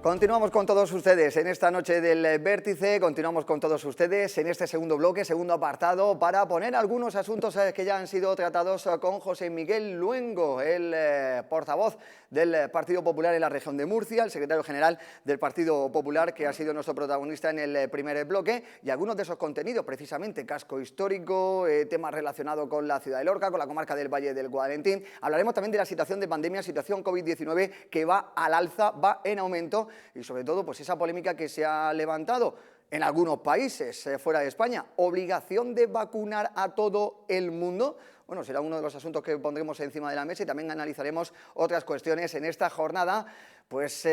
Continuamos con todos ustedes en esta noche del Vértice, continuamos con todos ustedes en este segundo bloque, segundo apartado, para poner algunos asuntos que ya han sido tratados con José Miguel Luengo, el portavoz del Partido Popular en la región de Murcia, el secretario general del Partido Popular, que ha sido nuestro protagonista en el primer bloque, y algunos de esos contenidos, precisamente casco histórico, temas relacionados con la ciudad de Lorca, con la comarca del Valle del Guadalentín. Hablaremos también de la situación de pandemia, situación COVID-19, que va al alza, va en aumento, y sobre todo pues esa polémica que se ha levantado en algunos países fuera de España, obligación de vacunar a todo el mundo. Bueno, será uno de los asuntos que pondremos encima de la mesa y también analizaremos otras cuestiones en esta jornada. Pues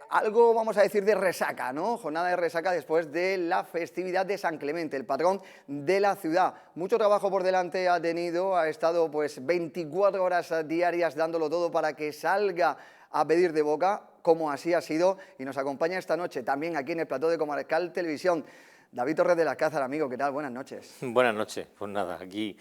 algo, vamos a decir, de resaca, ¿no? Jornada de resaca después de la festividad de San Clemente, el patrón de la ciudad. Mucho trabajo por delante ha tenido, ha estado pues 24 horas diarias dándolo todo para que salga a pedir de boca, como así ha sido, y nos acompaña esta noche también aquí en el plató de Comarcal Televisión, David Torres de la Alcázar, amigo, ¿qué tal? Buenas noches. Buenas noches, pues nada, aquí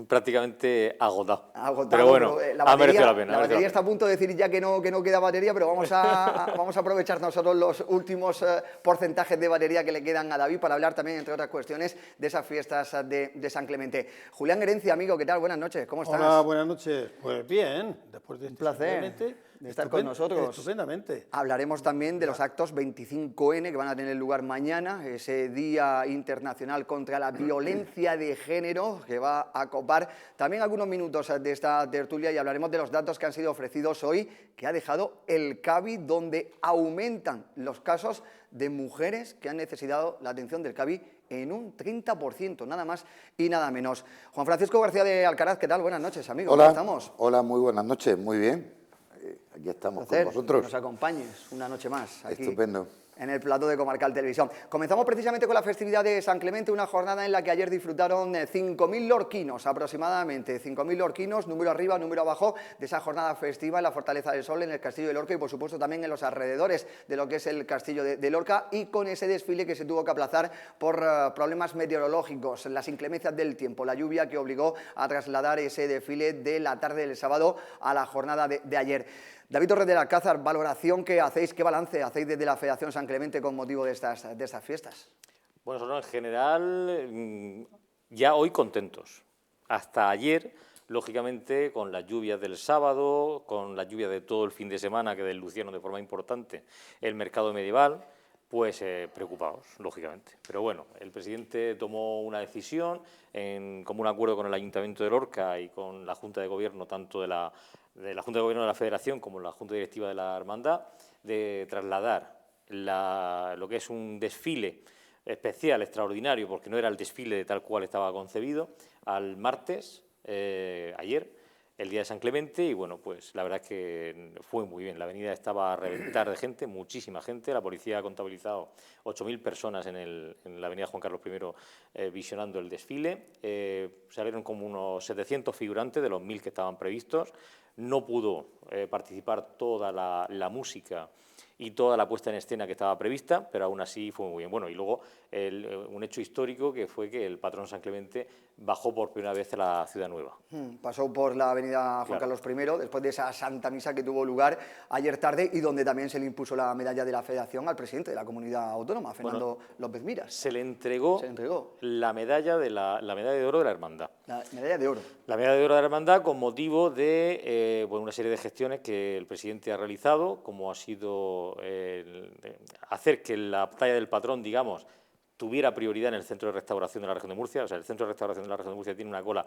prácticamente agotado. Agotado, pero bueno, ha merecido la pena. La batería está a punto de decir ya que no queda batería, pero vamos a aprovechar nosotros los últimos porcentajes de batería que le quedan a David para hablar también, entre otras cuestiones, de esas fiestas de San Clemente. Julián Herencia, amigo, ¿qué tal? Buenas noches, ¿cómo estás? Hola, buenas noches. Pues bien, después de un placer de estar con nosotros. Estupendamente. Hablaremos también de los actos 25N que van a tener lugar mañana, ese Día Internacional contra la Violencia de Género que va a copar también algunos minutos de esta tertulia, y hablaremos de los datos que han sido ofrecidos hoy, que ha dejado el CABI, donde aumentan los casos de mujeres que han necesitado la atención del CABI en un 30%, nada más y nada menos. Juan Francisco García de Alcaraz, ¿qué tal? Buenas noches, amigo. Hola, ¿Cómo estamos? Hola, muy buenas noches, muy bien. Aquí estamos con vosotros. Que nos acompañes una noche más aquí. Estupendo. En el plató de Comarcal Televisión. Comenzamos precisamente con la festividad de San Clemente, una jornada en la que ayer disfrutaron 5.000 lorquinos aproximadamente, 5.000 lorquinos, número arriba, número abajo, de esa jornada festiva en la Fortaleza del Sol, en el Castillo de Lorca y por supuesto también en los alrededores de lo que es el Castillo de Lorca, y con ese desfile que se tuvo que aplazar por problemas meteorológicos, las inclemencias del tiempo, la lluvia que obligó a trasladar ese desfile de la tarde del sábado a la jornada de ayer. David Torres de la Alcázar, valoración que hacéis, ¿qué balance hacéis desde la Federación San Clemente con motivo de estas fiestas? Bueno, nosotros en general ya hoy contentos. Hasta ayer, lógicamente, con las lluvias del sábado, con las lluvias de todo el fin de semana que deslucieron de forma importante el mercado medieval, pues preocupados, lógicamente. Pero bueno, el presidente tomó una decisión en común acuerdo con el Ayuntamiento de Lorca y con la Junta de Gobierno, tanto de la Junta de Gobierno de la Federación como la Junta Directiva de la Hermandad, de trasladar lo que es un desfile especial, extraordinario, porque no era el desfile de tal cual estaba concebido, al martes, ayer, el día de San Clemente, y bueno, pues la verdad es que fue muy bien. La avenida estaba a reventar de gente, muchísima gente. La policía ha contabilizado 8.000 personas en la avenida Juan Carlos I visionando el desfile. Salieron como unos 700 figurantes de los 1.000 que estaban previstos. No pudo participar toda la música y toda la puesta en escena que estaba prevista, pero aún así fue muy bien. Bueno, y luego un hecho histórico que fue que el patrón San Clemente bajó por primera vez a la Ciudad Nueva. Pasó por la avenida Juan Carlos I, después de esa Santa Misa que tuvo lugar ayer tarde y donde también se le impuso la medalla de la Federación al presidente de la Comunidad Autónoma, Fernando López Miras. Se le entregó la medalla de oro de la Hermandad. La medalla de oro. La medalla de oro de la Hermandad con motivo de una serie de gestiones que el presidente ha realizado, como ha sido hacer que la talla del patrón, digamos, tuviera prioridad en el centro de restauración de la región de Murcia. O sea, el centro de restauración de la región de Murcia tiene una cola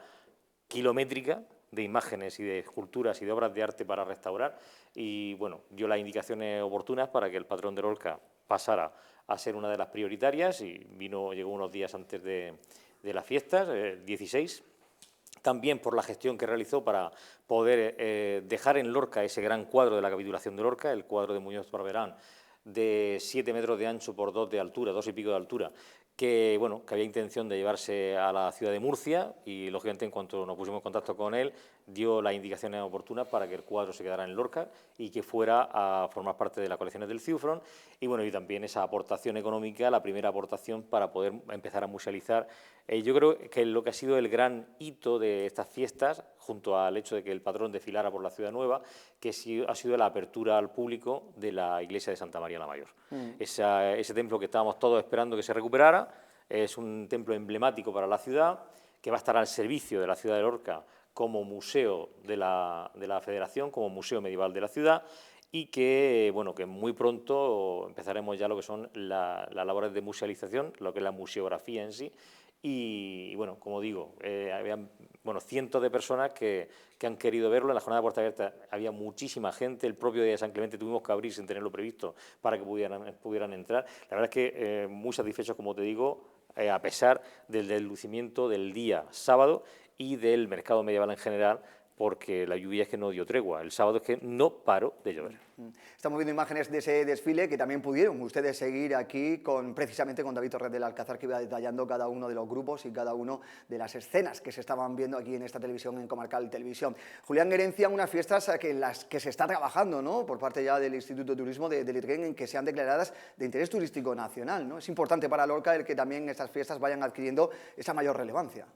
kilométrica de imágenes y de esculturas y de obras de arte para restaurar, y bueno, dio las indicaciones oportunas para que el patrón de Lorca pasara a ser una de las prioritarias, y llegó unos días antes de las fiestas, el 16, también por la gestión que realizó para poder dejar en Lorca ese gran cuadro de la capitulación de Lorca, el cuadro de Muñoz Barberán, de 7 metros de ancho por 2 de altura, 2 y pico de altura, que había intención de llevarse a la ciudad de Murcia, y lógicamente en cuanto nos pusimos en contacto con él, dio las indicaciones oportunas para que el cuadro se quedara en Lorca y que fuera a formar parte de las colecciones del Ciufrón, y bueno, y también esa aportación económica, la primera aportación para poder empezar a musealizar. Yo creo que lo que ha sido el gran hito de estas fiestas, junto al hecho de que el patrón desfilara por la Ciudad Nueva, que ha sido la apertura al público de la iglesia de Santa María María la Mayor. Ese templo que estábamos todos esperando que se recuperara es un templo emblemático para la ciudad, que va a estar al servicio de la ciudad de Lorca como museo de la Federación, como museo medieval de la ciudad, y que, bueno, que muy pronto empezaremos ya lo que son las labores de musealización, lo que es la museografía en sí, y bueno, como digo, había cientos de personas que han querido verlo. En la jornada de puerta abierta había muchísima gente, el propio día de San Clemente tuvimos que abrir sin tenerlo previsto para que pudieran entrar. La verdad es que muy satisfechos, como te digo, a pesar del lucimiento del día sábado y del mercado medieval en general, porque la lluvia es que no dio tregua. El sábado es que no paró de llover. Estamos viendo imágenes de ese desfile que también pudieron ustedes seguir aquí precisamente con David Torres del Alcázar, que iba detallando cada uno de los grupos y cada una de las escenas que se estaban viendo aquí en esta televisión, en Comarcal Televisión. Julián Herencia, unas fiestas en las que se está trabajando, ¿no?, por parte ya del Instituto de Turismo de Lirguén, en que sean declaradas de interés turístico nacional, ¿no? Es importante para Lorca el que también estas fiestas vayan adquiriendo esa mayor relevancia.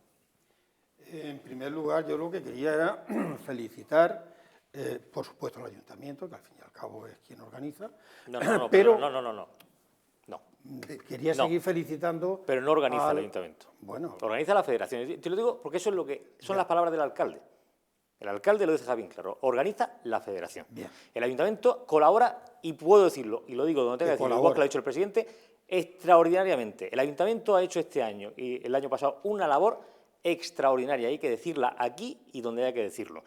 En primer lugar, yo lo que quería era felicitar, por supuesto, al Ayuntamiento, que al fin y al cabo es quien organiza. No. Quería seguir felicitando. Pero no organiza el Ayuntamiento. Bueno. Organiza la Federación. Te lo digo porque eso es lo que son las palabras del alcalde. El alcalde lo deja bien claro. Organiza la Federación. Bien. El Ayuntamiento colabora, y puedo decirlo, y lo digo donde tenga que decirlo, igual que lo ha dicho el presidente, extraordinariamente. El Ayuntamiento ha hecho este año y el año pasado una labor extraordinaria, hay que decirla aquí y donde haya que decirlo.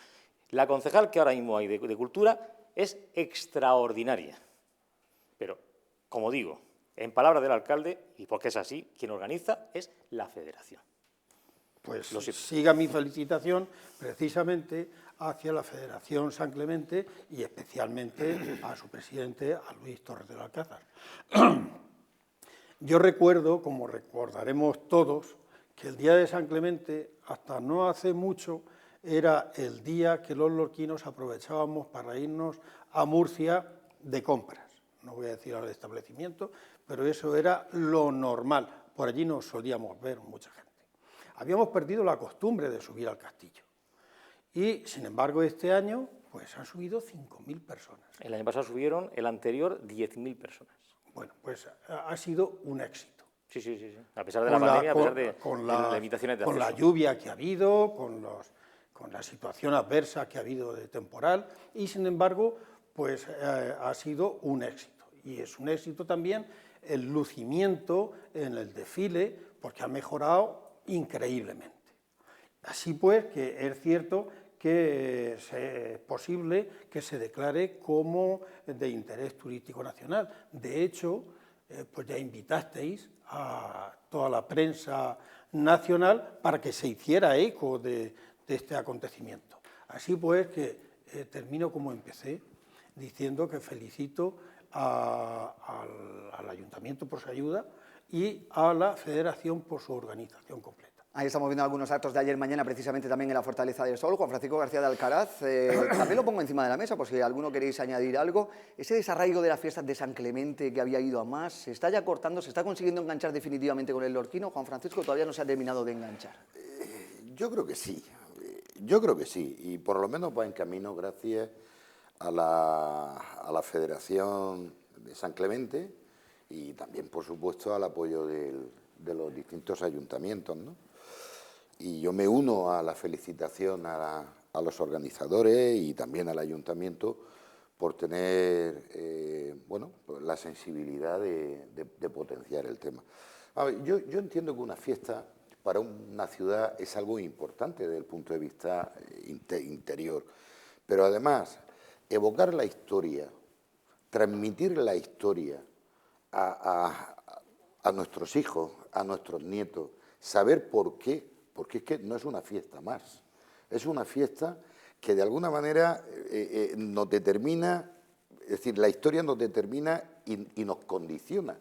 La concejal que ahora mismo hay de Cultura es extraordinaria, pero, como digo, en palabras del alcalde, y porque es así, quien organiza es la Federación. Pues siga mi felicitación precisamente hacia la Federación San Clemente y especialmente a su presidente, a Luis Torres del Alcázar. Yo recuerdo, como recordaremos todos, que el día de San Clemente, hasta no hace mucho, era el día que los lorquinos aprovechábamos para irnos a Murcia de compras. No voy a decir al establecimiento, pero eso era lo normal. Por allí nos solíamos ver mucha gente. Habíamos perdido la costumbre de subir al castillo. Y, sin embargo, este año pues han subido 5.000 personas. El año pasado subieron, el anterior, 10.000 personas. Bueno, pues ha sido un éxito. Sí. A pesar de la pandemia, a pesar de las limitaciones de acceso. Con la lluvia que ha habido, con la situación adversa que ha habido de temporal, y sin embargo, pues ha sido un éxito. Y es un éxito también el lucimiento en el desfile, porque ha mejorado increíblemente. Así pues, que es cierto que es posible que se declare como de interés turístico nacional. De hecho, pues ya invitasteis a toda la prensa nacional para que se hiciera eco de este acontecimiento. Así pues, que termino como empecé, diciendo que felicito al Ayuntamiento por su ayuda y a la Federación por su organización completa. Ahí estamos viendo algunos actos de ayer mañana, precisamente también en la Fortaleza del Sol. Juan Francisco García de Alcaraz, también lo pongo encima de la mesa, por si alguno queréis añadir algo. Ese desarraigo de las fiestas de San Clemente, que había ido a más, ¿se está ya cortando, se está consiguiendo enganchar definitivamente con el lorquino? Juan Francisco, todavía no se ha terminado de enganchar. Yo creo que sí, y por lo menos va en camino gracias a la Federación de San Clemente y también, por supuesto, al apoyo de los distintos ayuntamientos, ¿no? Y yo me uno a la felicitación a los organizadores y también al ayuntamiento por tener pues la sensibilidad de potenciar el tema. A ver, yo entiendo que una fiesta para una ciudad es algo importante desde el punto de vista interior, pero además evocar la historia, transmitir la historia a nuestros hijos, a nuestros nietos, saber por qué, porque es que no es una fiesta más, es una fiesta que de alguna manera nos determina, es decir, la historia nos determina y nos condiciona.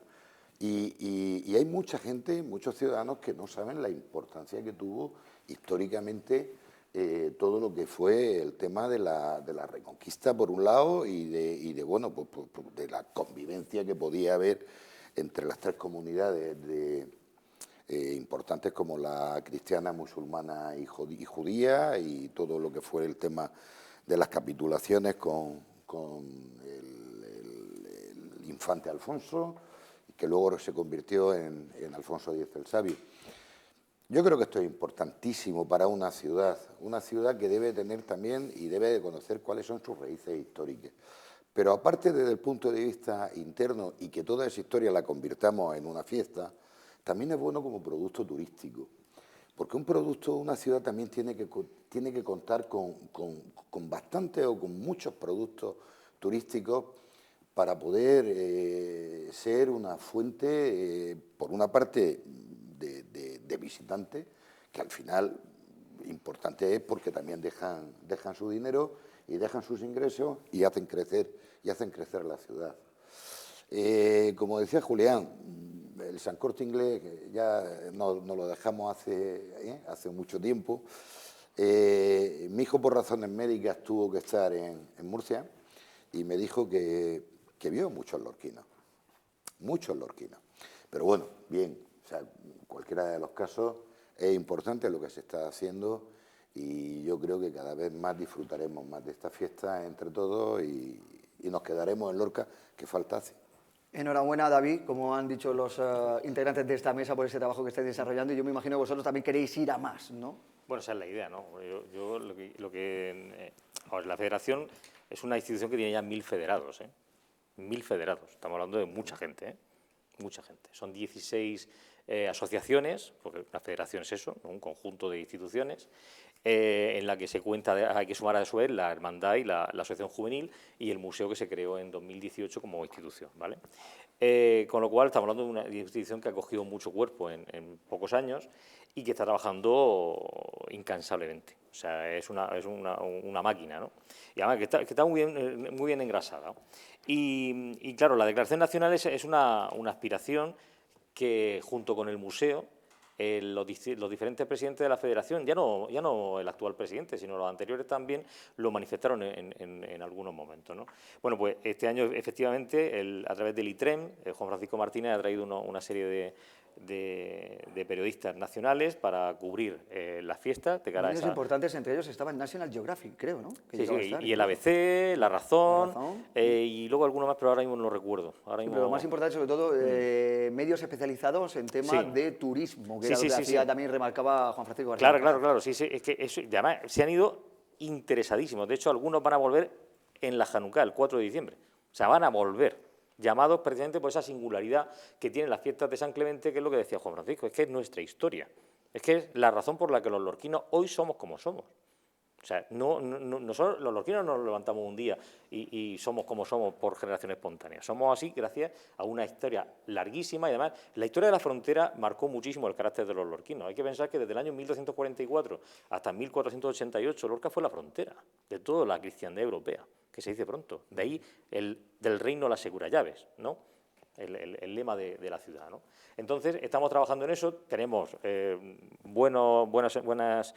Y hay mucha gente, muchos ciudadanos que no saben la importancia que tuvo históricamente todo lo que fue el tema de la reconquista por un lado y de la convivencia que podía haber entre las tres comunidades importantes como la cristiana, musulmana y judía, y todo lo que fue el tema de las capitulaciones con el infante Alfonso, que luego se convirtió en Alfonso X el Sabio. Yo creo que esto es importantísimo para una ciudad que debe tener también y debe de conocer cuáles son sus raíces históricas. Pero aparte desde el punto de vista interno y que toda esa historia la convirtamos en una fiesta, también es bueno como producto turístico. Porque un producto, una ciudad también tiene que contar con bastantes o con muchos productos turísticos para poder ser una fuente, por una parte, de visitantes, que al final importante es porque también dejan su dinero y dejan sus ingresos y hacen crecer la ciudad. Como decía Julián, el San Corte Inglés, que ya no lo dejamos hace mucho tiempo. Mi hijo, por razones médicas, tuvo que estar en Murcia y me dijo que vio muchos lorquinos. Pero bueno, bien, o sea, cualquiera de los casos es importante lo que se está haciendo y yo creo que cada vez más disfrutaremos más de esta fiesta entre todos y nos quedaremos en Lorca, que falta hace. Enhorabuena, David, como han dicho los integrantes de esta mesa por ese trabajo que estáis desarrollando y yo me imagino que vosotros también queréis ir a más, ¿no? Bueno, esa es la idea, ¿no? Ahora, la federación es una institución que tiene ya 1000 federados, 1000 federados. Estamos hablando de mucha gente, mucha gente. Son 16 asociaciones, porque la federación es eso, ¿no? Un conjunto de instituciones, en la que se cuenta, hay que sumar a su vez la hermandad y la asociación juvenil y el museo que se creó en 2018 como institución, ¿vale? Con lo cual estamos hablando de una institución que ha cogido mucho cuerpo en pocos años y que está trabajando incansablemente. O sea, es una máquina, ¿no? Y además que está muy bien engrasada, ¿no? Y claro, la Declaración Nacional es una aspiración que, junto con el museo, los diferentes presidentes de la federación, ya no el actual presidente, sino los anteriores también, lo manifestaron en algunos momentos, ¿no? Bueno, pues este año, efectivamente, a través del ITREM, Juan Francisco Martínez ha traído una serie de periodistas nacionales para cubrir las fiestas de cara a esa... importantes, entre ellos estaba el National Geographic, creo, ¿no? Sí, y el ABC, La Razón, y luego alguno más, pero ahora mismo no lo recuerdo. Pero lo más importante, sobre todo, medios especializados en temas de turismo, que era lo que hacía, también remarcaba Juan Francisco García. Claro, sí, es que eso, además se han ido interesadísimos. De hecho, algunos van a volver en la Janucá, el 4 de diciembre. O sea, van a volver, llamados precisamente por esa singularidad que tienen las fiestas de San Clemente, que es lo que decía Juan Francisco, es que es nuestra historia. Es que es la razón por la que los lorquinos hoy somos como somos. O sea, nosotros los lorquinos no nos levantamos un día y somos como somos por generación espontánea. Somos así gracias a una historia larguísima y además la historia de la frontera marcó muchísimo el carácter de los lorquinos. Hay que pensar que desde el año 1244 hasta 1488 Lorca fue la frontera de toda la cristiandad europea, que se dice pronto. De ahí del reino la segura llaves, ¿no? El lema de la ciudad, ¿no? Entonces, estamos trabajando en eso, tenemos buenas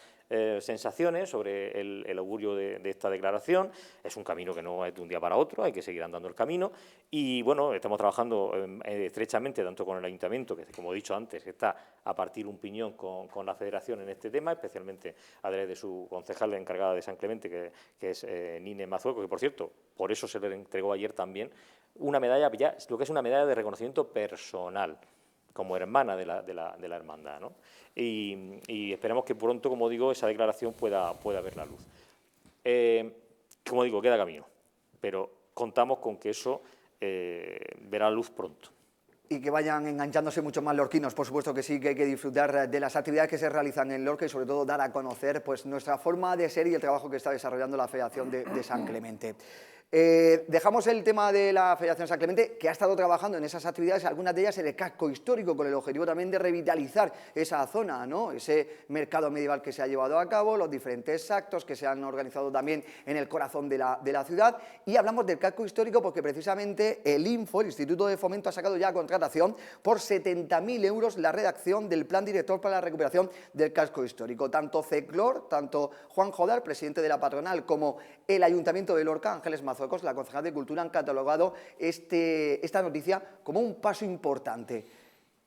sensaciones sobre el augurio de esta declaración. Es un camino que no es de un día para otro, hay que seguir andando el camino y, bueno, estamos trabajando estrechamente tanto con el Ayuntamiento, que, como he dicho antes, está a partir un piñón con la Federación en este tema, especialmente a través de su concejal encargada de San Clemente, que es Nine Mazueco, que, por cierto, por eso se le entregó ayer también una medalla, ya lo que es una medalla de reconocimiento personal, como hermana de la hermandad, ¿no? Y esperamos que pronto, como digo, esa declaración pueda ver la luz. Como digo, queda camino, pero contamos con que eso verá la luz pronto. Y que vayan enganchándose muchos más lorquinos, por supuesto que sí, que hay que disfrutar de las actividades que se realizan en Lorca y sobre todo dar a conocer pues, nuestra forma de ser y el trabajo que está desarrollando la Federación de San Clemente. Dejamos el tema de la Federación San Clemente, que ha estado trabajando en esas actividades, algunas de ellas en el casco histórico, con el objetivo también de revitalizar esa zona, ¿no? Ese mercado medieval que se ha llevado a cabo, los diferentes actos que se han organizado también en el corazón de la ciudad. Y hablamos del casco histórico porque precisamente el INFO, el Instituto de Fomento, ha sacado ya a contratación por 70.000 euros la redacción del Plan Director para la recuperación del casco histórico. Tanto CECLOR, tanto Juan Jodar, presidente de la patronal, como el Ayuntamiento de Lorca, Ángeles Mazuecos, la concejal de Cultura, han catalogado esta noticia como un paso importante.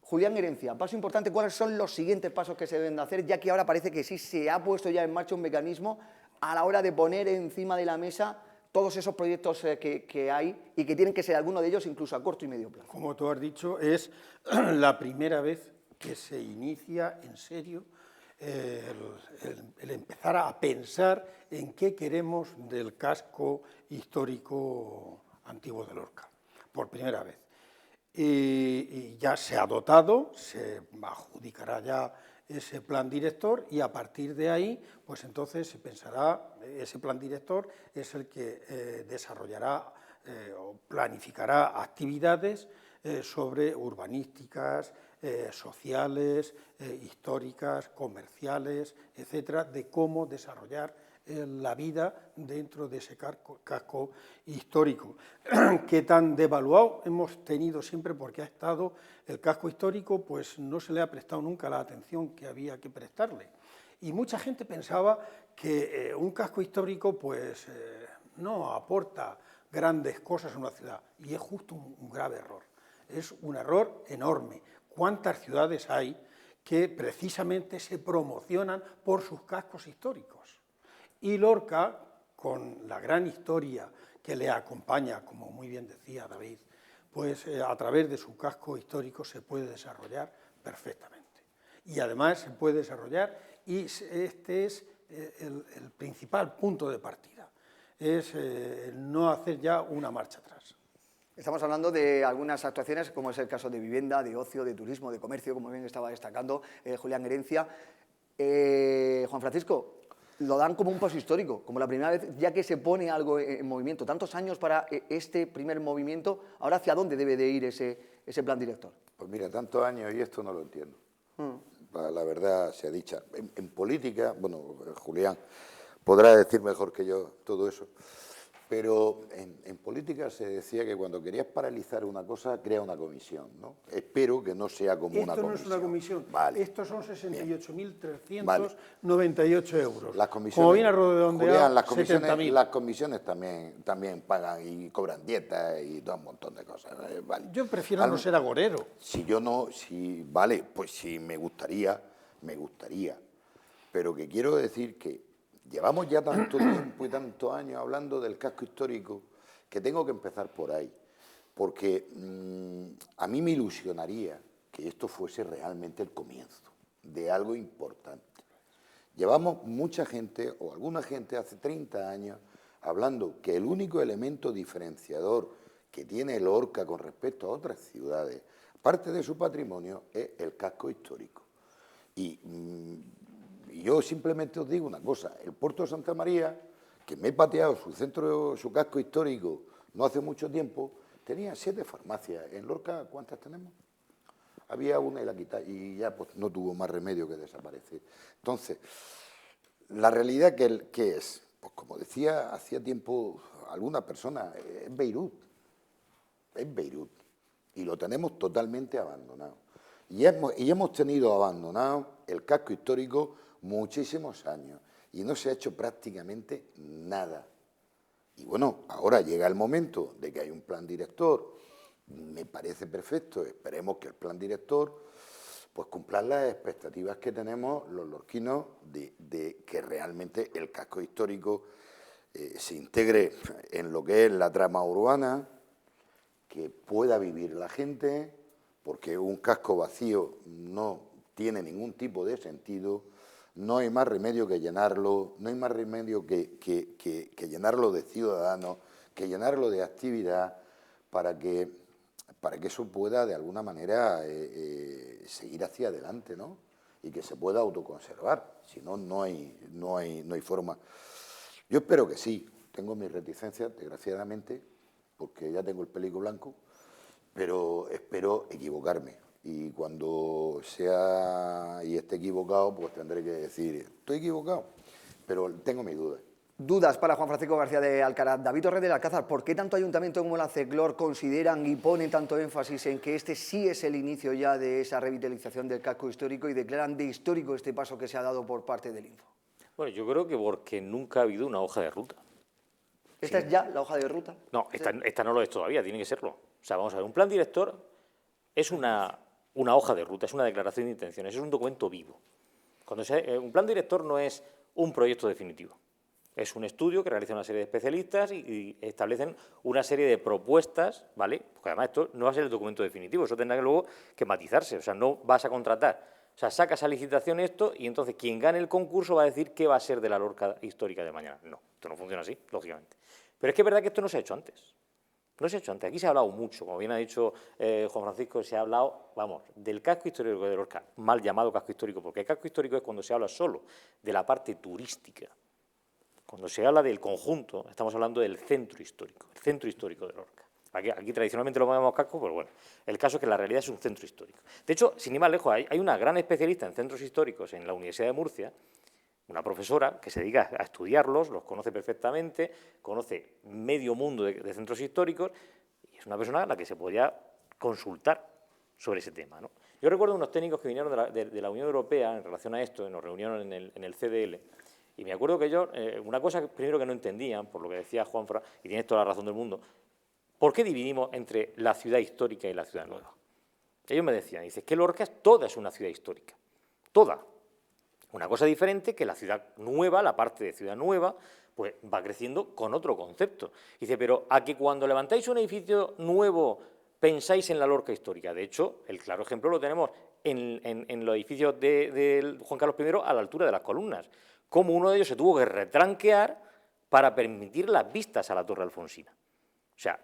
Julián Herencia, paso importante, ¿cuáles son los siguientes pasos que se deben de hacer? Ya que ahora parece que sí se ha puesto ya en marcha un mecanismo a la hora de poner encima de la mesa todos esos proyectos que hay y que tienen que ser algunos de ellos incluso a corto y medio plazo? Como tú has dicho, es la primera vez que se inicia en serio el empezar a pensar en qué queremos del casco histórico antiguo de Lorca, por primera vez. Y ya se ha dotado, se adjudicará ya ese plan director y a partir de ahí, pues entonces se pensará, ese plan director es el que desarrollará o planificará actividades sobre urbanísticas, sociales, históricas, comerciales, etcétera, de cómo desarrollar la vida dentro de ese casco histórico, que tan devaluado hemos tenido siempre porque ha estado el casco histórico, pues no se le ha prestado nunca la atención que había que prestarle. Y mucha gente pensaba que un casco histórico pues no aporta grandes cosas a una ciudad, y es justo un grave error. Es un error enorme. ¿Cuántas ciudades hay que precisamente se promocionan por sus cascos históricos? Y Lorca, con la gran historia que le acompaña, como muy bien decía David, pues a través de su casco histórico se puede desarrollar perfectamente. Y además se puede desarrollar, y este es el principal punto de partida, es no hacer ya una marcha atrás. Estamos hablando de algunas actuaciones, como es el caso de vivienda, de ocio, de turismo, de comercio, como bien estaba destacando Julián Herencia. Juan Francisco, lo dan como un paso histórico, como la primera vez ya que se pone algo en movimiento. Tantos años para este primer movimiento, ahora ¿hacia dónde debe de ir ese plan director? Pues mira, tantos años y esto no lo entiendo. La verdad sea dicha. En política, bueno, Julián podrá decir mejor que yo todo eso, pero en política se decía que cuando querías paralizar una cosa, crea una comisión, ¿no? Espero que no sea como una comisión. Esto no es una comisión, vale. Estos son 68.398 euros. Las comisiones, como bien a redondeado, Julián, 70.000. las comisiones también pagan y cobran dietas y todo un montón de cosas. Vale. Yo prefiero no ser agorero. Vale, pues sí, me gustaría, pero que quiero decir que llevamos ya tanto tiempo y tantos años hablando del casco histórico que tengo que empezar por ahí, porque a mí me ilusionaría que esto fuese realmente el comienzo de algo importante. Llevamos mucha gente, o alguna gente hace 30 años, hablando que el único elemento diferenciador que tiene Lorca con respecto a otras ciudades, parte de su patrimonio, es el casco histórico. Y yo simplemente os digo una cosa, el puerto de Santa María, que me he pateado su casco histórico no hace mucho tiempo, tenía 7 farmacias. En Lorca, ¿cuántas tenemos? Había una y la quitaron, y ya pues no tuvo más remedio que desaparecer. Entonces, la realidad ¿qué es? Pues como decía hacía tiempo alguna persona, es Beirut. Es Beirut. Y lo tenemos totalmente abandonado. Y hemos tenido abandonado el casco histórico muchísimos años y no se ha hecho prácticamente nada. Y bueno, ahora llega el momento de que hay un plan director, me parece perfecto, esperemos que el plan director pues cumpla las expectativas que tenemos los lorquinos de que realmente el casco histórico se integre en lo que es la trama urbana, que pueda vivir la gente, porque un casco vacío no tiene ningún tipo de sentido. No hay más remedio que llenarlo, no hay más remedio que llenarlo de ciudadanos, que llenarlo de actividad para que eso pueda de alguna manera seguir hacia adelante, ¿no? Y que se pueda autoconservar, si no, no hay forma. Yo espero que sí, tengo mis reticencias, desgraciadamente, porque ya tengo el pelico blanco, pero espero equivocarme. Y cuando sea y esté equivocado, pues tendré que decir, estoy equivocado, pero tengo mis dudas. Dudas para Juan Francisco García de Alcaraz. David Torres del Alcázar, ¿por qué tanto ayuntamiento como la CECLOR consideran y ponen tanto énfasis en que este sí es el inicio ya de esa revitalización del casco histórico y declaran de histórico este paso que se ha dado por parte del Info? Bueno, yo creo que porque nunca ha habido una hoja de ruta. ¿Esta es ya la hoja de ruta? No, esta no lo es todavía, tiene que serlo. O sea, vamos a ver, un plan director es una hoja de ruta, es una declaración de intenciones, es un documento vivo. Un plan director no es un proyecto definitivo. es un estudio que realiza una serie de especialistas y establecen una serie de propuestas, ¿vale? Porque además esto no va a ser el documento definitivo, eso tendrá que luego que matizarse, o sea, no vas a contratar, o sea, sacas a licitación esto y entonces quien gane el concurso va a decir qué va a ser de la Lorca histórica de mañana. No, esto no funciona así, lógicamente. Pero es que es verdad que esto no se ha hecho antes. No se ha hecho antes. Aquí se ha hablado mucho, como bien ha dicho Juan Francisco, se ha hablado, vamos, del casco histórico de Lorca, mal llamado casco histórico, porque el casco histórico es cuando se habla solo de la parte turística. Cuando se habla del conjunto, estamos hablando del centro histórico de Lorca. Aquí tradicionalmente lo llamamos casco, pero bueno, el caso es que la realidad es un centro histórico. De hecho, sin ir más lejos, hay una gran especialista en centros históricos en la Universidad de Murcia, una profesora que se dedica a estudiarlos, los conoce perfectamente, conoce medio mundo de centros históricos y es una persona a la que se podría consultar sobre ese tema, ¿no? Yo recuerdo unos técnicos que vinieron de la Unión Europea en relación a esto, nos reunieron en el CDL, y me acuerdo que ellos, una cosa primero que no entendían, por lo que decía Juanfran, y tienes toda la razón del mundo, ¿por qué dividimos entre la ciudad histórica y la ciudad nueva? Ellos me decían, dice, que Lorca toda es una ciudad histórica, toda. Una cosa diferente que la ciudad nueva, la parte de ciudad nueva, pues va creciendo con otro concepto. Dice, pero a que cuando levantáis un edificio nuevo pensáis en la Lorca histórica. De hecho, el claro ejemplo lo tenemos en los edificios de Juan Carlos I a la altura de las columnas, como uno de ellos se tuvo que retranquear para permitir las vistas a la Torre Alfonsina. O sea,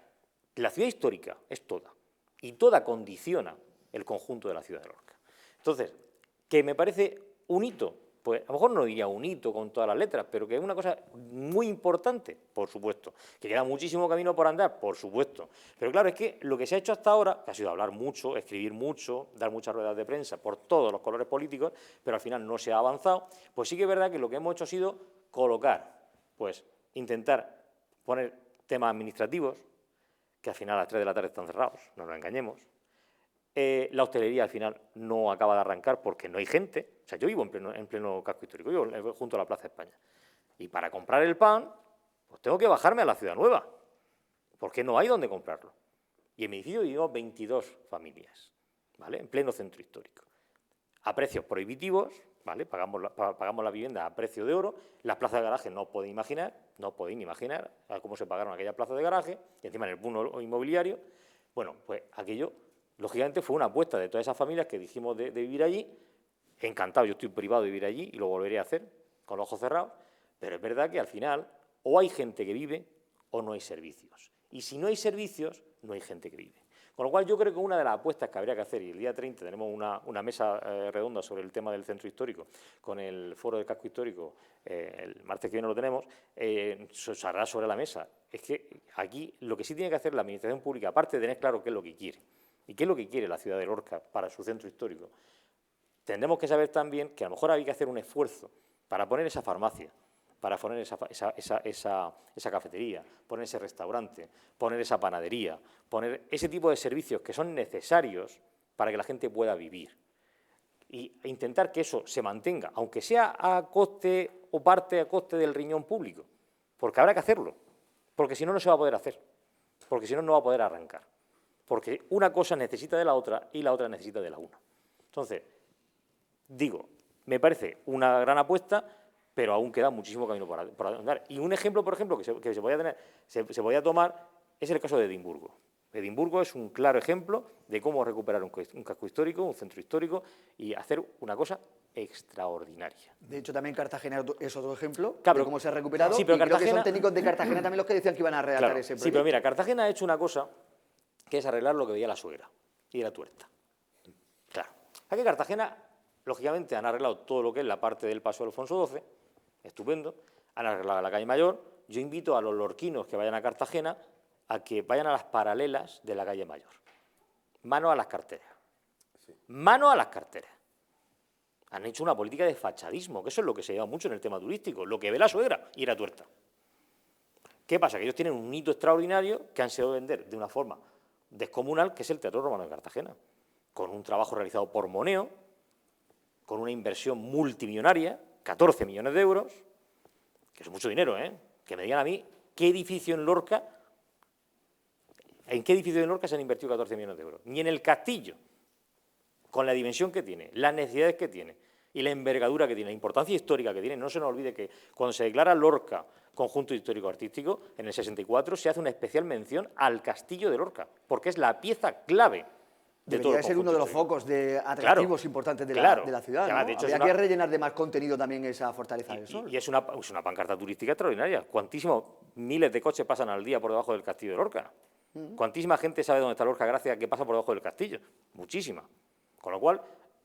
la ciudad histórica es toda, y toda condiciona el conjunto de la ciudad de Lorca. Entonces, que me parece un hito, pues a lo mejor no diría un hito con todas las letras, pero que es una cosa muy importante, por supuesto, que queda muchísimo camino por andar, por supuesto, pero claro, es que lo que se ha hecho hasta ahora, que ha sido hablar mucho, escribir mucho, dar muchas ruedas de prensa por todos los colores políticos, pero al final no se ha avanzado, pues sí que es verdad que lo que hemos hecho ha sido colocar, pues intentar poner temas administrativos, que al final a las 3 de la tarde están cerrados, no nos engañemos. La hostelería al final no acaba de arrancar porque no hay gente. O sea, yo vivo en pleno casco histórico, yo junto a la Plaza España. Y para comprar el pan, pues tengo que bajarme a la Ciudad Nueva, porque no hay donde comprarlo. Y en mi edificio vivimos 22 familias, ¿vale? En pleno centro histórico. A precios prohibitivos, ¿vale? Pagamos la vivienda a precio de oro. Las plazas de garaje no os podéis imaginar cómo se pagaron aquellas plazas de garaje, y encima en el boom inmobiliario. Bueno, pues aquello, lógicamente, fue una apuesta de todas esas familias que dijimos de vivir allí. Encantado, yo estoy privado de vivir allí y lo volveré a hacer con los ojos cerrados, pero es verdad que al final o hay gente que vive o no hay servicios. Y si no hay servicios, no hay gente que vive. Con lo cual yo creo que una de las apuestas que habría que hacer, y el día 30 tenemos una mesa redonda sobre el tema del centro histórico, con el foro del casco histórico, el martes que viene lo tenemos, se hará sobre la mesa. Es que aquí lo que sí tiene que hacer la administración pública, aparte de tener claro qué es lo que quiere, y qué es lo que quiere la ciudad de Lorca para su centro histórico, tendremos que saber también que a lo mejor hay que hacer un esfuerzo para poner esa farmacia, para poner esa cafetería, poner ese restaurante, poner esa panadería, poner ese tipo de servicios que son necesarios para que la gente pueda vivir. E intentar que eso se mantenga, aunque sea a coste o parte a coste del riñón público, porque habrá que hacerlo, porque si no, no se va a poder hacer, porque si no, no va a poder arrancar, porque una cosa necesita de la otra y la otra necesita de la una. Entonces, digo, me parece una gran apuesta, pero aún queda muchísimo camino por andar. Y un ejemplo, por ejemplo, que se podía tomar es el caso de Edimburgo. Edimburgo es un claro ejemplo de cómo recuperar un casco histórico, un centro histórico, y hacer una cosa extraordinaria. De hecho, también Cartagena es otro ejemplo claro, de cómo se ha recuperado, sí, pero y creo que son técnicos de Cartagena también los que decían que iban a redactar ese proyecto. Sí, pero mira, Cartagena ha hecho una cosa que es arreglar lo que veía la suegra, y la tuerta. Claro. Aquí en Cartagena, lógicamente, han arreglado todo lo que es la parte del Paso de Alfonso XII, estupendo, han arreglado la calle Mayor. Yo invito a los lorquinos que vayan a Cartagena a que vayan a las paralelas de la calle Mayor. Mano a las carteras. Mano a las carteras. Han hecho una política de fachadismo, que eso es lo que se lleva mucho en el tema turístico, lo que ve la suegra y la tuerta. ¿Qué pasa? Que ellos tienen un hito extraordinario que han sabido vender de una forma descomunal, que es el Teatro Romano de Cartagena, con un trabajo realizado por Moneo, con una inversión multimillonaria, 14 millones de euros, que es mucho dinero, ¿eh? Que me digan a mí ¿en qué edificio en Lorca se han invertido 14 millones de euros? Ni en el castillo, con la dimensión que tiene, las necesidades que tiene y la envergadura que tiene, la importancia histórica que tiene. No se nos olvide que cuando se declara Lorca conjunto histórico-artístico, en el 64 se hace una especial mención al Castillo de Lorca, porque es la pieza clave de todo Debería el ser uno conjunto de los histórico. focos de atractivos importantes de la ciudad, ¿no? Además, de hecho, Habría que rellenar de más contenido también esa Fortaleza del Sol. y es una pancarta turística extraordinaria. Cuantísimos miles de coches pasan al día por debajo del Castillo de Lorca. Cuantísima gente sabe dónde está Lorca gracias a que pasa por debajo del castillo. Muchísima. Con lo cual,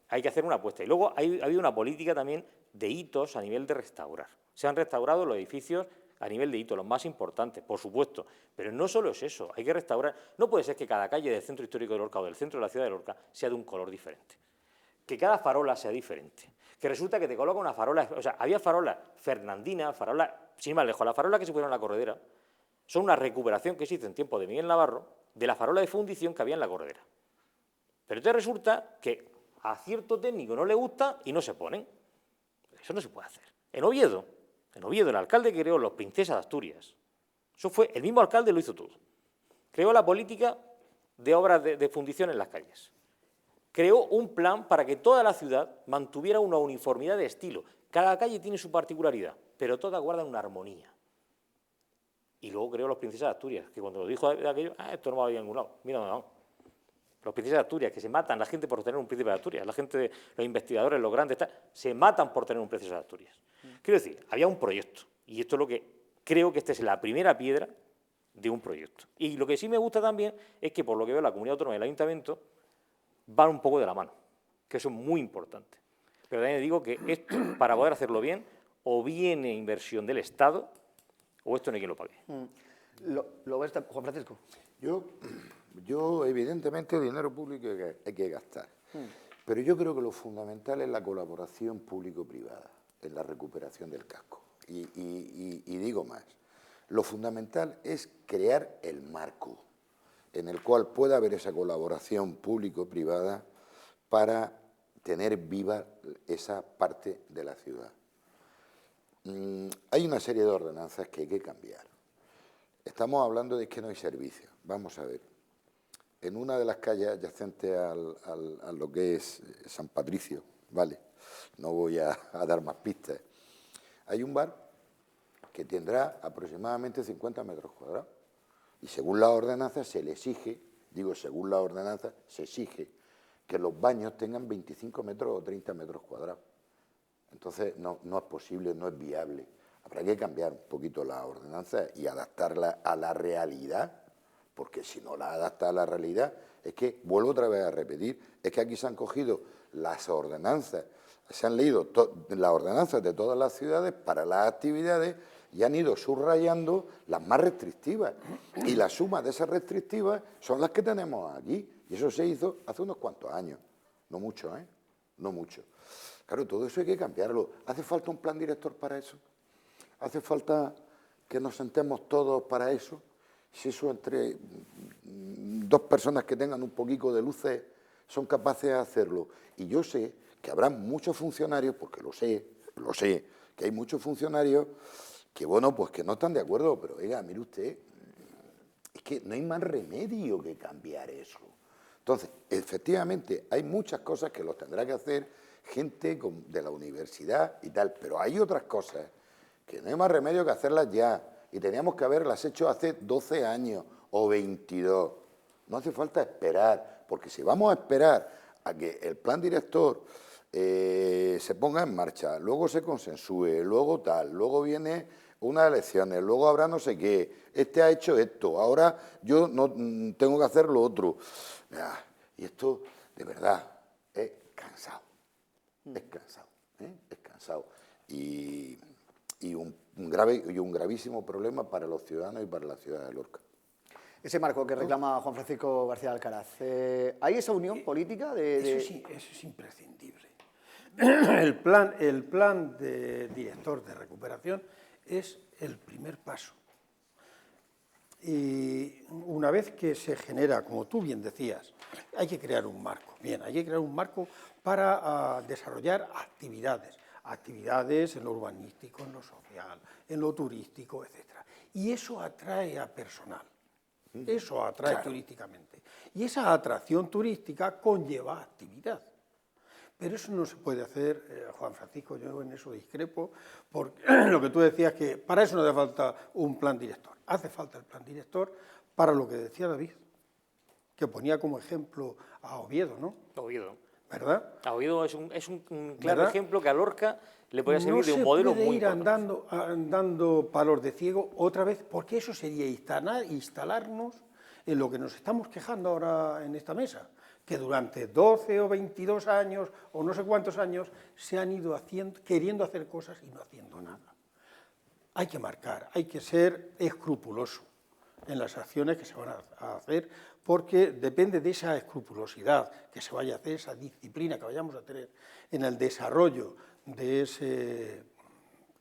hay que hacer una apuesta. Y luego ha habido una política también de hitos a nivel de restaurar. Se han restaurado los edificios a nivel de hitos, los más importantes, por supuesto. Pero no solo es eso, hay que restaurar. No puede ser que cada calle del centro histórico de Lorca o del centro de la ciudad de Lorca sea de un color diferente. Que cada farola sea diferente. Que resulta que te coloca una farola. O sea, había farolas fernandinas, farolas, sin más lejos, las farolas que se pusieron en la corredera son una recuperación que existe en tiempo de Miguel Navarro de la farola de fundición que había en la corredera. Pero entonces resulta que a cierto técnico no le gusta y no se ponen. Eso no se puede hacer. En Oviedo, el alcalde que creó los Princesas de Asturias, eso fue, el mismo alcalde lo hizo todo. Creó la política de obras de fundición en las calles. Creó un plan para que toda la ciudad mantuviera una uniformidad de estilo. Cada calle tiene su particularidad, pero todas guardan una armonía. Y luego creó los Princesas de Asturias, que cuando lo dijo de aquello, esto no va a ir a ningún lado, mira dónde vamos. Los Princesas de Asturias, que se matan la gente por tener un príncipe de Asturias, la gente, los investigadores, los grandes, se matan por tener un Princesa de Asturias. Quiero decir, había un proyecto, y esto es lo que creo que esta es la primera piedra de un proyecto. Y lo que sí me gusta también es que, por lo que veo, la comunidad autónoma y el ayuntamiento van un poco de la mano, que eso es muy importante. Pero también digo que esto, para poder hacerlo bien, o viene inversión del Estado, o esto no hay quien lo pague. ¿Lo ves, Juan Francisco? Yo evidentemente, dinero público hay que gastar. Pero yo creo que lo fundamental es la colaboración público-privada en la recuperación del casco. Y digo más, lo fundamental es crear el marco en el cual pueda haber esa colaboración público-privada para tener viva esa parte de la ciudad. Hay una serie de ordenanzas que hay que cambiar. Estamos hablando de que no hay servicio. Vamos a ver. En una de las calles adyacentes a lo que es San Patricio, ¿vale? No voy a dar más pistas. Hay un bar que tendrá aproximadamente 50 metros cuadrados. Y según la ordenanza se le exige, según la ordenanza se exige que los baños tengan 25 metros o 30 metros cuadrados. Entonces no es posible, no es viable. Habrá que cambiar un poquito la ordenanza y adaptarla a la realidad, porque si no la adapta a la realidad, es que, vuelvo otra vez a repetir, es que aquí se han cogido las ordenanzas, se han leído las ordenanzas de todas las ciudades para las actividades y han ido subrayando las más restrictivas. Y la suma de esas restrictivas son las que tenemos aquí. Y eso se hizo hace unos cuantos años. No mucho, ¿eh? No mucho. Claro, todo eso hay que cambiarlo. ¿Hace falta un plan director para eso? ¿Hace falta que nos sentemos todos para eso? Si eso entre dos personas que tengan un poquito de luces son capaces de hacerlo. Y yo sé que habrá muchos funcionarios, porque lo sé, que hay muchos funcionarios que, bueno, pues que no están de acuerdo, pero oiga, mire usted, es que no hay más remedio que cambiar eso. Entonces, efectivamente, hay muchas cosas que los tendrá que hacer gente de la universidad y tal, pero hay otras cosas que no hay más remedio que hacerlas ya, y teníamos que haberlas hecho hace 12 años o 22. No hace falta esperar, porque si vamos a esperar a que el plan director se ponga en marcha, luego se consensúe, luego tal, luego viene unas elecciones, luego habrá no sé qué, este ha hecho esto, ahora yo no tengo que hacer lo otro. Y esto, de verdad, es cansado, es cansado. Y un gravísimo problema para los ciudadanos y para la ciudad de Lorca. Ese marco que reclama Juan Francisco García Alcaraz, ¿hay esa unión política? Eso sí, eso es imprescindible. El plan de director de recuperación es el primer paso. Y una vez que se genera, como tú bien decías, hay que crear un marco. Bien, hay que crear un marco para desarrollar actividades en lo urbanístico, en lo social, en lo turístico, etc. Y eso atrae a personal. Eso atrae turísticamente. Y esa atracción turística conlleva actividad. Pero eso no se puede hacer, Juan Francisco, yo en eso discrepo, porque lo que tú decías, que para eso no hace falta un plan director. Hace falta el plan director para lo que decía David, que ponía como ejemplo a Oviedo, ¿no? Oviedo. ¿Verdad? A Oviedo es un claro ¿Verdad? ejemplo que a Lorca le puede servir de un modelo no se puede muy ir importante. andando palos de ciego otra vez, porque eso sería instalarnos en lo que nos estamos quejando ahora en esta mesa, que durante 12 o 22 años, o no sé cuántos años, se han ido queriendo hacer cosas y no haciendo nada. Hay que marcar, hay que ser escrupuloso en las acciones que se van a hacer, porque depende de esa escrupulosidad que se vaya a hacer, esa disciplina que vayamos a tener en el desarrollo de ese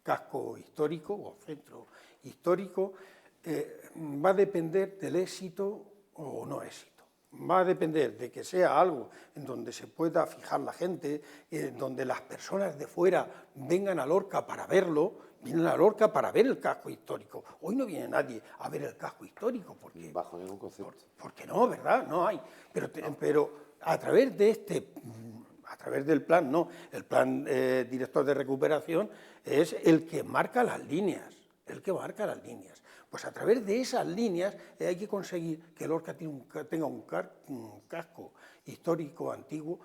casco histórico o centro histórico, va a depender del éxito o no éxito. Va a depender de que sea algo en donde se pueda fijar la gente, donde las personas de fuera vengan a Lorca para verlo, vienen a Lorca para ver el casco histórico. Hoy no viene nadie a ver el casco histórico. Porque, Bajo ningún concepto. porque no, ¿verdad? No hay. Pero a través de a través del plan, no, el plan director de recuperación es el que marca las líneas, Pues a través de esas líneas hay que conseguir que Lorca tenga un casco histórico antiguo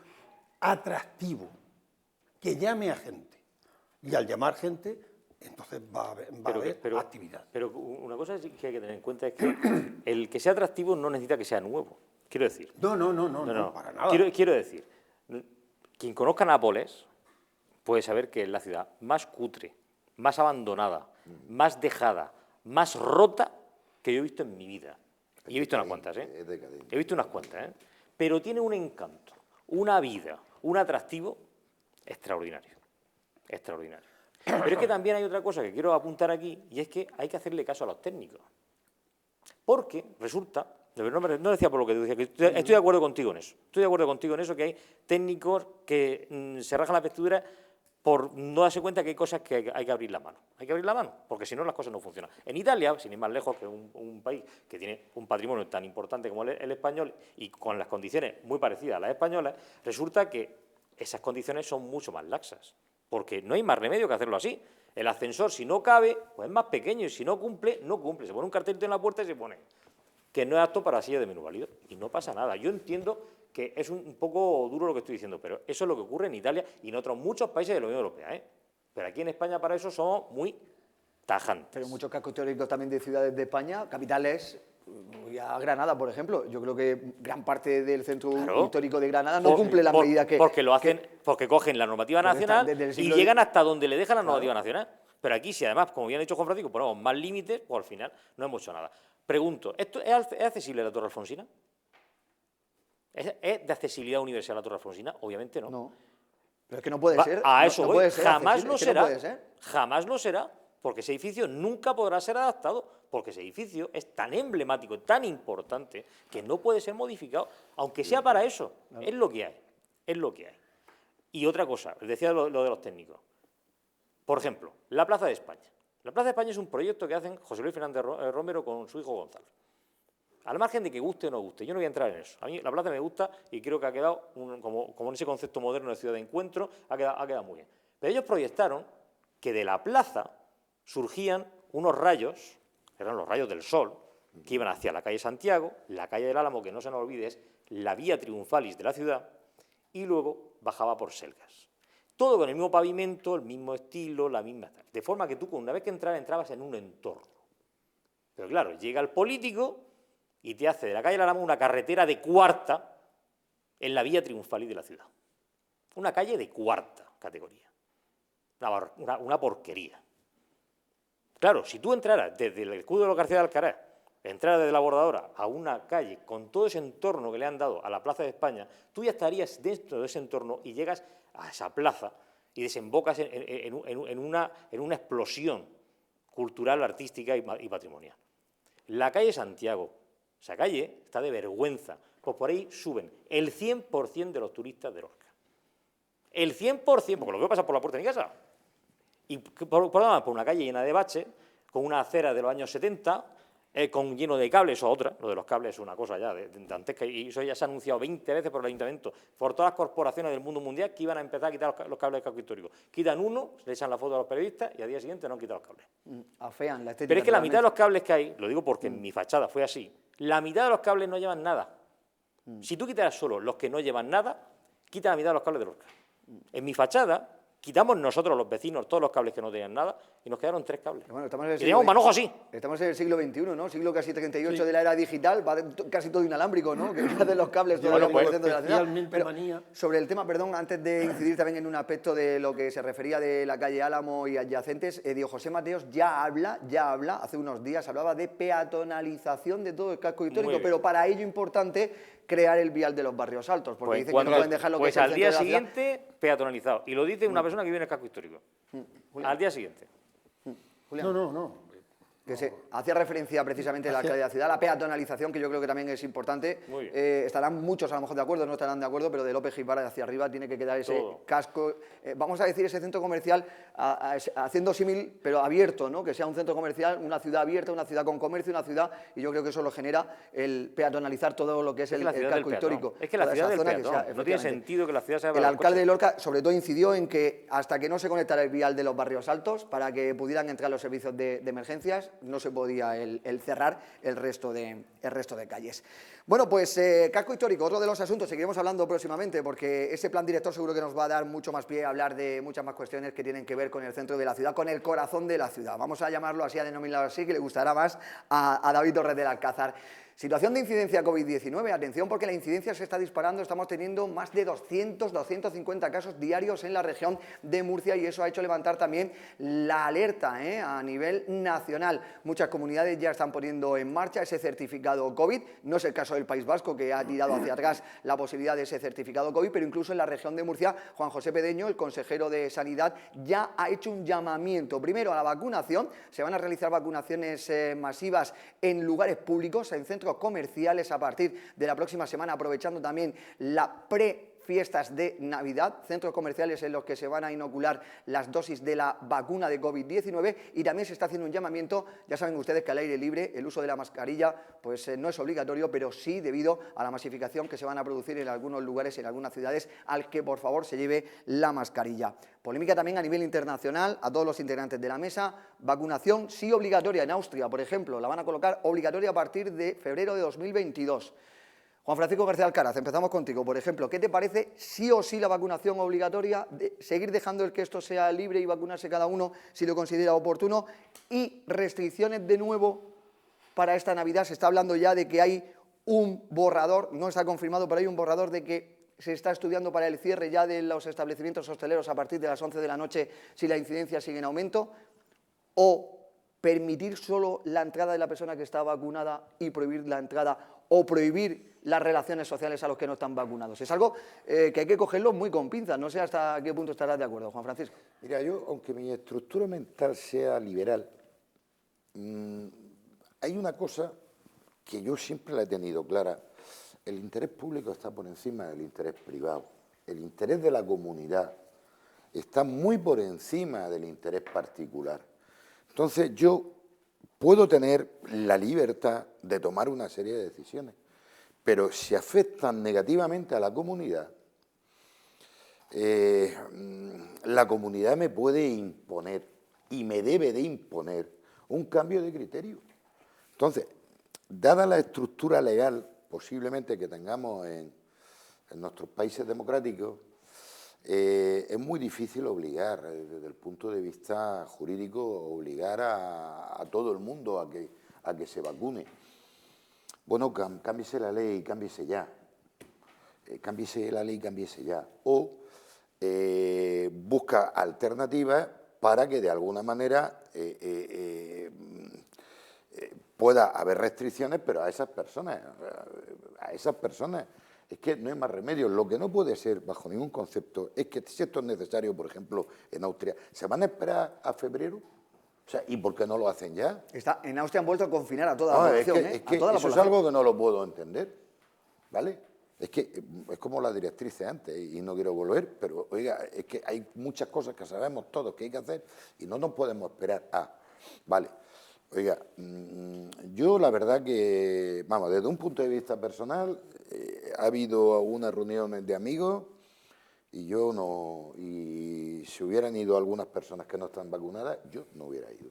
atractivo, que llame a gente. Y al llamar gente, entonces va a haber actividad. Pero una cosa que hay que tener en cuenta es que el que sea atractivo no necesita que sea nuevo. Quiero decir. No, para nada. Quiero decir, quien conozca Nápoles puede saber que es la ciudad más cutre, más abandonada, más dejada, más rota que yo he visto en mi vida. Y he visto unas cuantas, ¿eh? He visto unas cuantas, ¿eh? Pero tiene un encanto, una vida, un atractivo extraordinario. Extraordinario. Pero es que también hay otra cosa que quiero apuntar aquí, y es que hay que hacerle caso a los técnicos. Porque resulta, no decía por lo que tú decías, que estoy de acuerdo contigo en eso. Estoy de acuerdo contigo en eso, que hay técnicos que se rajan la vestidura por no darse cuenta que hay cosas que hay que abrir la mano. Hay que abrir la mano, porque si no las cosas no funcionan. En Italia, sin ir más lejos, que es un país que tiene un patrimonio tan importante como el español y con las condiciones muy parecidas a las españolas, resulta que esas condiciones son mucho más laxas, porque no hay más remedio que hacerlo así. El ascensor, si no cabe, pues es más pequeño, y si no cumple, no cumple. Se pone un cartelito en la puerta y se pone que no es apto para silla de minusválido, y no pasa nada. Yo entiendo que es un poco duro lo que estoy diciendo, pero eso es lo que ocurre en Italia y en otros muchos países de la Unión Europea, ¿eh? Pero aquí en España para eso somos muy tajantes. Pero muchos cascos teóricos también de ciudades de España, capitales, a Granada, por ejemplo. Yo creo que gran parte del centro histórico de Granada no cumple las medidas que... Porque lo hacen, porque cogen la normativa nacional y llegan hasta donde le dejan la normativa nacional. Pero aquí, si además, como bien ha dicho Juan Francisco, ponemos más límites, pues al final no hemos hecho nada. Pregunto, ¿esto es accesible la Torre Alfonsina? ¿Es de accesibilidad universal la Torre Alfonsina? Obviamente no. No. Pero es que no puede ser. A eso voy. Jamás lo será. Jamás lo será, porque ese edificio nunca podrá ser adaptado, porque ese edificio es tan emblemático, tan importante, que no puede ser modificado, aunque sea para eso. Claro. Es lo que hay. Es lo que hay. Y otra cosa, decía lo de los técnicos. Por ejemplo, la Plaza de España. La Plaza de España es un proyecto que hacen José Luis Fernández Romero con su hijo Gonzalo. Al margen de que guste o no guste, yo no voy a entrar en eso. A mí la plaza me gusta y creo que ha quedado, como en ese concepto moderno de ciudad de encuentro, ha quedado muy bien. Pero ellos proyectaron que de la plaza surgían unos rayos, eran los rayos del sol, que iban hacia la calle Santiago, la calle del Álamo, que no se nos olvide es la vía triunfalis de la ciudad, y luego bajaba por Selgas. Todo con el mismo pavimento, el mismo estilo, la misma... De forma que tú, una vez que entrabas en un entorno. Pero claro, llega el político y te hace de la calle del Álamo una carretera de cuarta en la vía triunfalis de la ciudad. Una calle de cuarta categoría. Una porquería. Claro, si tú entraras desde el escudo de los García de Alcaraz, entraras desde la Bordadora a una calle con todo ese entorno que le han dado a la Plaza de España, tú ya estarías dentro de ese entorno y llegas a esa plaza y desembocas en una explosión cultural, artística y patrimonial. La calle Santiago, esa calle está de vergüenza, pues por ahí suben el 100% de los turistas de Lorca. El 100%, porque lo que pasa por la puerta de mi casa. Y por una calle llena de baches, con una acera de los años 70, con lleno de cables o otra. Lo de los cables es una cosa ya dantesca, y eso ya se ha anunciado 20 veces por el Ayuntamiento, por todas las corporaciones del mundo mundial, que iban a empezar a quitar los cables de casco histórico. Quitan uno, le echan la foto a los periodistas y al día siguiente no han quitado los cables. Afean la estética. Pero es que la mitad de totalmente. los cables que hay, lo digo porque en mi fachada fue así, la mitad de los cables no llevan nada. Si tú quitaras solo los que no llevan nada, quita la mitad de los cables de Lorca. En mi fachada quitamos nosotros, los vecinos, todos los cables que no tenían nada y nos quedaron 3 cables. Bueno, estamos en el Y teníamos un manojo así. Estamos en el siglo XXI, ¿no? Siglo casi 38 de la era digital, va casi todo inalámbrico, ¿no? Que hacen los cables todo Bueno, el pues, centro de la ciudad. especialmente Pero manía. sobre el tema, perdón, antes de incidir también en un aspecto de lo que se refería de la calle Álamo y adyacentes, Diego José Mateos ya habla, hace unos días hablaba de peatonalización de todo el casco histórico, bien. pero para ello importante crear el vial de los barrios altos, porque dicen que no pueden dejar lo que pues es el al día centro de la ciudad. siguiente, peatonalizado. Y lo dice una persona que vive en el casco histórico. Al día siguiente. Julián. No. Que se hacía referencia precisamente al alcalde de la ciudad, la peatonalización, que yo creo que también es importante. Muy bien. Estarán muchos a lo mejor de acuerdo, no estarán de acuerdo, pero de López Gibara hacia arriba tiene que quedar ese Todo. casco, vamos a decir ese centro comercial, haciendo símil, pero abierto, ¿no? Que sea un centro comercial, una ciudad abierta, una ciudad con comercio, una ciudad, y yo creo que eso lo genera el peatonalizar todo lo que es, Es que la el ciudad casco del peatón. histórico. Es que la toda ciudad esa del zona que peatón. sea, No tiene efectivamente. sentido que la ciudad sea El para los alcalde de coches. Lorca, sobre todo, incidió en que hasta que no se conectara el vial de los barrios altos, para que pudieran entrar los servicios de emergencias, no se podía el cerrar el resto de calles. Bueno, pues casco histórico, otro de los asuntos, seguiremos hablando próximamente, porque ese plan director seguro que nos va a dar mucho más pie a hablar de muchas más cuestiones que tienen que ver con el centro de la ciudad, con el corazón de la ciudad. Vamos a llamarlo así, a denominarlo así, que le gustará más a David Torres del Alcázar. Situación de incidencia COVID-19, atención porque la incidencia se está disparando, estamos teniendo más de 200, 250 casos diarios en la región de Murcia y eso ha hecho levantar también la alerta a nivel nacional. Muchas comunidades ya están poniendo en marcha ese certificado COVID, no es el caso del País Vasco que ha tirado hacia atrás la posibilidad de ese certificado COVID, pero incluso en la región de Murcia, Juan José Pedeño, el consejero de Sanidad, ya ha hecho un llamamiento, primero a la vacunación, se van a realizar vacunaciones masivas en lugares públicos, en centros comerciales a partir de la próxima semana, aprovechando también la fiestas de Navidad, centros comerciales en los que se van a inocular las dosis de la vacuna de COVID-19 y también se está haciendo un llamamiento, ya saben ustedes que al aire libre el uso de la mascarilla pues no es obligatorio, pero sí debido a la masificación que se van a producir en algunos lugares, en algunas ciudades, al que por favor se lleve la mascarilla. Polémica también a nivel internacional, a todos los integrantes de la mesa, vacunación sí obligatoria en Austria, por ejemplo, la van a colocar obligatoria a partir de febrero de 2022. Juan Francisco García Alcaraz, empezamos contigo. Por ejemplo, ¿qué te parece sí o sí la vacunación obligatoria, seguir dejando el que esto sea libre y vacunarse cada uno si lo considera oportuno y restricciones de nuevo para esta Navidad? Se está hablando ya de que hay un borrador, no está confirmado, pero hay un borrador de que se está estudiando para el cierre ya de los establecimientos hosteleros a partir de las 11 de la noche si la incidencia sigue en aumento, o permitir solo la entrada de la persona que está vacunada y prohibir la entrada o prohibir las relaciones sociales a los que no están vacunados. Es algo que hay que cogerlo muy con pinzas. No sé hasta qué punto estarás de acuerdo, Juan Francisco. Mira, yo, aunque mi estructura mental sea liberal, hay una cosa que yo siempre la he tenido clara. El interés público está por encima del interés privado. El interés de la comunidad está muy por encima del interés particular. Entonces, yo puedo tener la libertad de tomar una serie de decisiones, pero si afectan negativamente a la comunidad me puede imponer y me debe de imponer un cambio de criterio. Entonces, dada la estructura legal posiblemente que tengamos en nuestros países democráticos, es muy difícil obligar, desde el punto de vista jurídico, obligar a todo el mundo a que se vacune. Bueno, cámbiese la ley, cámbiese ya. Cámbiese la ley, cámbiese ya. O busca alternativas para que de alguna manera pueda haber restricciones, pero a esas personas es que no hay más remedio. Lo que no puede ser, bajo ningún concepto, es que si esto es necesario, por ejemplo, en Austria, ¿se van a esperar a febrero? O sea, ¿y por qué no lo hacen ya? En Austria han vuelto a confinar a toda la población. Es que eso es algo que no lo puedo entender, ¿vale? Es que es como las directrices antes, y no quiero volver, pero oiga, es que hay muchas cosas que sabemos todos que hay que hacer y no nos podemos esperar a... Vale, Oiga, yo la verdad que, vamos, desde un punto de vista personal, ha habido algunas reuniones de amigos y yo no, y si hubieran ido algunas personas que no están vacunadas, yo no hubiera ido.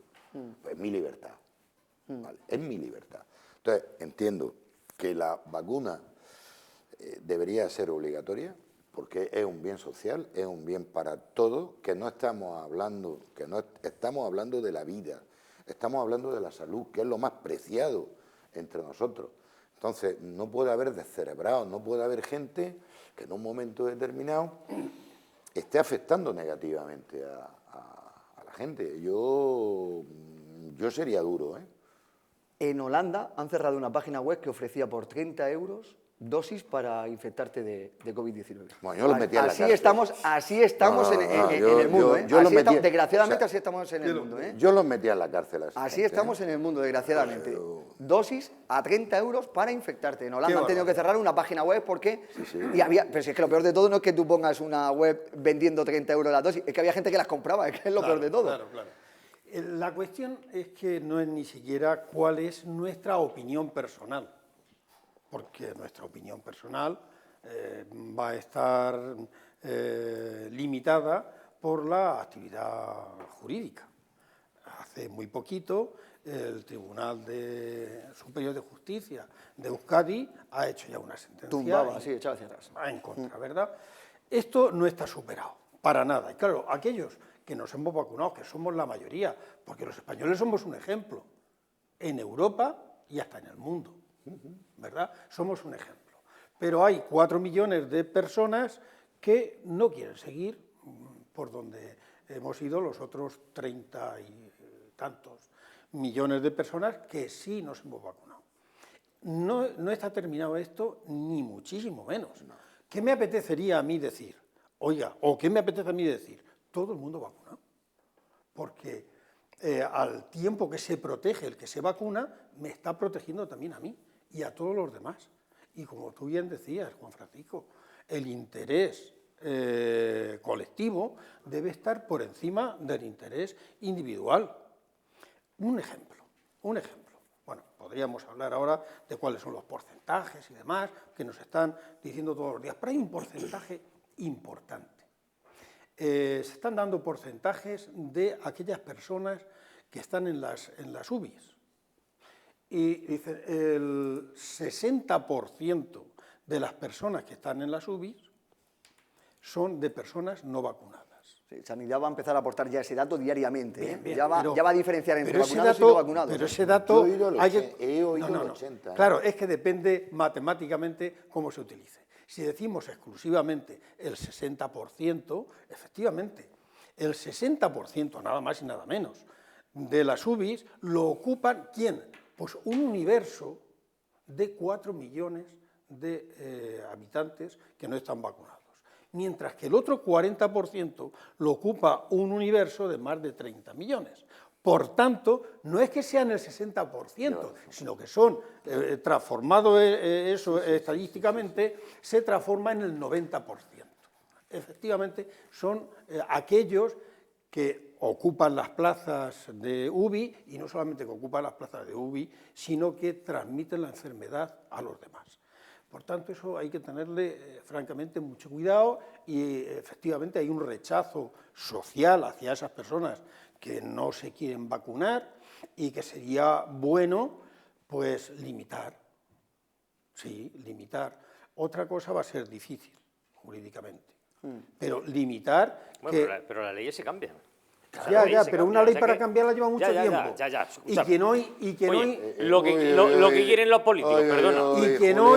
Pues es mi libertad, ¿vale? Es mi libertad. Entonces, entiendo que la vacuna debería ser obligatoria, porque es un bien social, es un bien para todos, que no estamos hablando de la vida, estamos hablando de la salud, que es lo más preciado entre nosotros. Entonces, no puede haber descerebrados, no puede haber gente que en un momento determinado esté afectando negativamente a la gente. Yo sería duro, ¿eh? En Holanda han cerrado una página web que ofrecía por 30 euros dosis para infectarte de COVID-19. Bueno, yo los metí en la cárcel. Así estamos en el mundo, ¿eh? Desgraciadamente, así estamos en el mundo, ¿eh? Yo los metí en la cárcel. Así estamos en el mundo, desgraciadamente. Dosis a 30 euros para infectarte. En Holanda han tenido que cerrar una página web porque... Sí. Pero si es que lo peor de todo no es que tú pongas una web vendiendo 30 euros la dosis, es que había gente que las compraba, es que es lo peor de todo. Claro. La cuestión es que no es ni siquiera cuál es nuestra opinión personal, porque nuestra opinión personal va a estar limitada por la actividad jurídica. Hace muy poquito el Tribunal Superior de Justicia de Euskadi ha hecho ya una sentencia Tumbaba, sí, echaba hacia atrás. en contra, ¿verdad? Esto no está superado, para nada. Y claro, aquellos que nos hemos vacunado, que somos la mayoría, porque los españoles somos un ejemplo en Europa y hasta en el mundo, ¿verdad? Somos un ejemplo. Pero hay 4 millones de personas que no quieren seguir por donde hemos ido los otros 30 y tantos millones de personas que sí nos hemos vacunado. No está terminado esto, ni muchísimo menos. ¿Qué me apetecería a mí decir? Oiga, o ¿qué me apetece a mí decir? Todo el mundo vacunado. Porque al tiempo que se protege el que se vacuna, me está protegiendo también a mí y a todos los demás. Y como tú bien decías, Juan Francisco, el interés colectivo debe estar por encima del interés individual. Un ejemplo. Bueno, podríamos hablar ahora de cuáles son los porcentajes y demás que nos están diciendo todos los días, pero hay un porcentaje importante. Se están dando porcentajes de aquellas personas que están en las UBIs. Y dicen, el 60% de las personas que están en las UBIs son de personas no vacunadas. Sí, Sanidad va a empezar a aportar ya ese dato diariamente. Bien, ya va a diferenciar entre vacunados y dato, no vacunados. Pero ese dato... He oído el 80. Claro, es que depende matemáticamente cómo se utilice. Si decimos exclusivamente el 60%, efectivamente, el 60%, nada más y nada menos, de las UBIs lo ocupan, ¿quién? Pues un universo de 4 millones de habitantes que no están vacunados. Mientras que el otro 40% lo ocupa un universo de más de 30 millones. Por tanto, no es que sean el 60%, sino que son, transformado eso estadísticamente, se transforma en el 90%. Efectivamente, son aquellos que ocupan las plazas de UBI, y no solamente que ocupan las plazas de UBI, sino que transmiten la enfermedad a los demás. Por tanto, eso hay que tenerle, francamente, mucho cuidado y, efectivamente, hay un rechazo social hacia esas personas que no se quieren vacunar y que sería bueno, pues, limitar. Sí, limitar. Otra cosa va a ser difícil, jurídicamente. Pero limitar... Bueno, pero las leyes se cambian. Ya, pero una ley para cambiarla lleva mucho tiempo. Ya, y que no lo que quieren los políticos, perdona. Y que no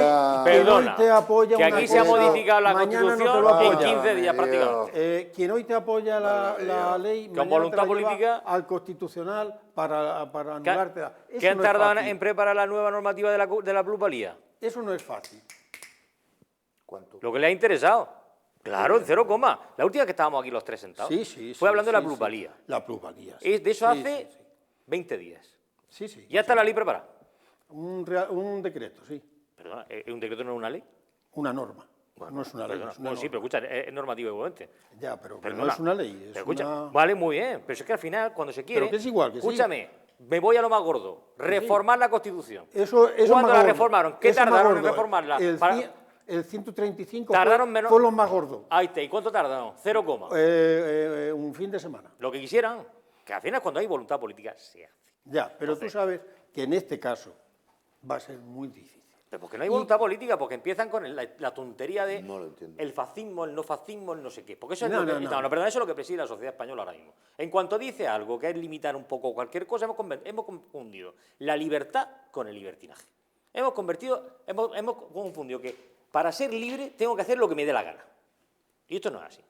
te apoya que una aquí se ha cosa, modificado la mañana Constitución no te lo en apoya. 15 días prácticamente. Quien hoy te apoya la ley, Con mañana voluntad te la lleva política, al Constitucional para anularte. ¿Qué han tardado en preparar la nueva normativa de la plusvalía? Eso no es fácil. ¿Cuánto? Lo que le ha interesado. Claro, en 0, la última que estábamos aquí los tres sentados fue hablando de la plusvalía. La plusvalía. De eso hace 20 días. Sí. ¿Ya está la ley preparada? Un decreto, sí. Perdona, ¿un decreto no es una ley? Una norma. Bueno, no es una ley. Es una sí, pero escucha, es normativo igualmente. Ya, pero Perdona, no es una ley. Pero escucha, vale, muy bien, pero es que al final, cuando se quiere... Pero que es igual, que escúchame, Me voy a lo más gordo. Reformar la Constitución. Eso ¿Cuándo más la gordo. reformaron? ¿Qué Eso más tardaron en gordo. reformarla? El 135 Tardaron menos. fue lo más gordo. Ahí está. ¿Y cuánto tardaron? 0, Un fin de semana. lo que quisieran. Que al final, cuando hay voluntad política, se hace. Ya, pero tú sabes que en este caso va a ser muy difícil. Pero porque no hay voluntad política, porque empiezan con la tontería de No lo entiendo. el fascismo, el no fascismo, el no sé qué. Porque eso es No, lo que, no, no. perdón, eso es lo que preside la sociedad española ahora mismo. En cuanto dice algo que es limitar un poco cualquier cosa, hemos confundido la libertad con el libertinaje. Hemos confundido que para ser libre tengo que hacer lo que me dé la gana. Y esto no es así.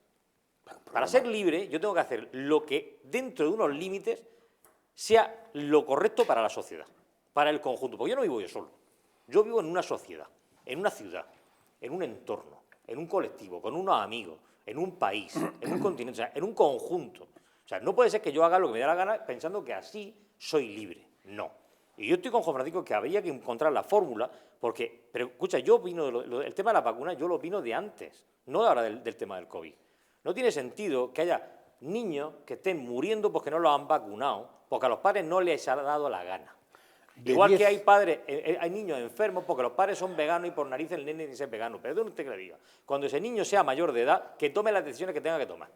Para ser libre yo tengo que hacer lo que dentro de unos límites sea lo correcto para la sociedad, para el conjunto. Porque yo no vivo yo solo. Yo vivo en una sociedad, en una ciudad, en un entorno, en un colectivo, con unos amigos, en un país, en un continente, o sea, en un conjunto. O sea, no puede ser que yo haga lo que me dé la gana pensando que así soy libre. No. Y yo estoy con Juan Francisco que habría que encontrar la fórmula, porque, pero escucha, yo opino, el tema de la vacuna, yo lo opino de antes, no de ahora del tema del COVID. No tiene sentido que haya niños que estén muriendo porque no los han vacunado, porque a los padres no les ha dado la gana. Igual que hay padres, hay niños enfermos porque los padres son veganos y por narices el nene tiene que ser vegano. Perdón usted que le diga. Cuando ese niño sea mayor de edad, que tome las decisiones que tenga que tomar.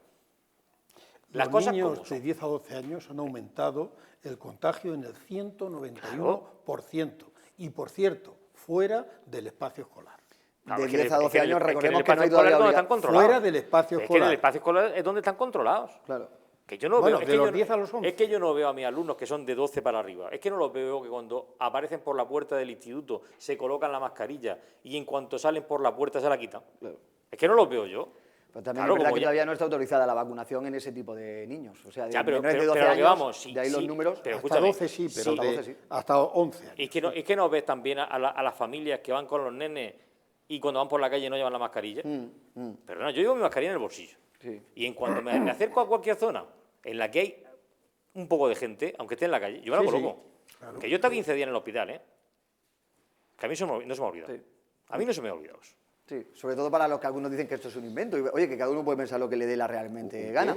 Las Los cosas niños como son. de 10 a 12 años han aumentado el contagio en el 191%. Y, por cierto, fuera del espacio escolar. De 10 a 12 años, recordemos que no hay hay todavía están controlados. Fuera del espacio Es que en escolar. el espacio escolar es donde están controlados. Claro. Que yo no Bueno, veo, de los 10 a los 11. Es que yo no veo a mis alumnos que son de 12 para arriba. Es que no los veo que cuando aparecen por la puerta del instituto se colocan la mascarilla y en cuanto salen por la puerta se la quitan. Claro. Es que no los veo yo. Pero también Claro, es verdad como que ya- todavía no está autorizada la vacunación en ese tipo de niños. O sea, de Ya, pero- menores de pero- 12 pero lo que años, vamos, sí, de ahí los sí, números. pero Hasta escúchame, 12 sí, pero hasta 12 sí. hasta 11 años. Es que no ves también a las familias que van con los nenes y cuando van por la calle no llevan la mascarilla. Perdona, yo llevo mi mascarilla en el bolsillo. Sí. Y en cuanto me acerco a cualquier zona en la que hay un poco de gente, aunque esté en la calle, yo me la Sí, sí, coloco. claro. Que yo he estado 15 días en el hospital, ¿eh? Que a mí no se me ha olvidado. Sí. A mí no se me ha olvidado eso. Sí, sobre todo para los que algunos dicen que esto es un invento. Y, oye, que cada uno puede pensar lo que le dé la realmente gana.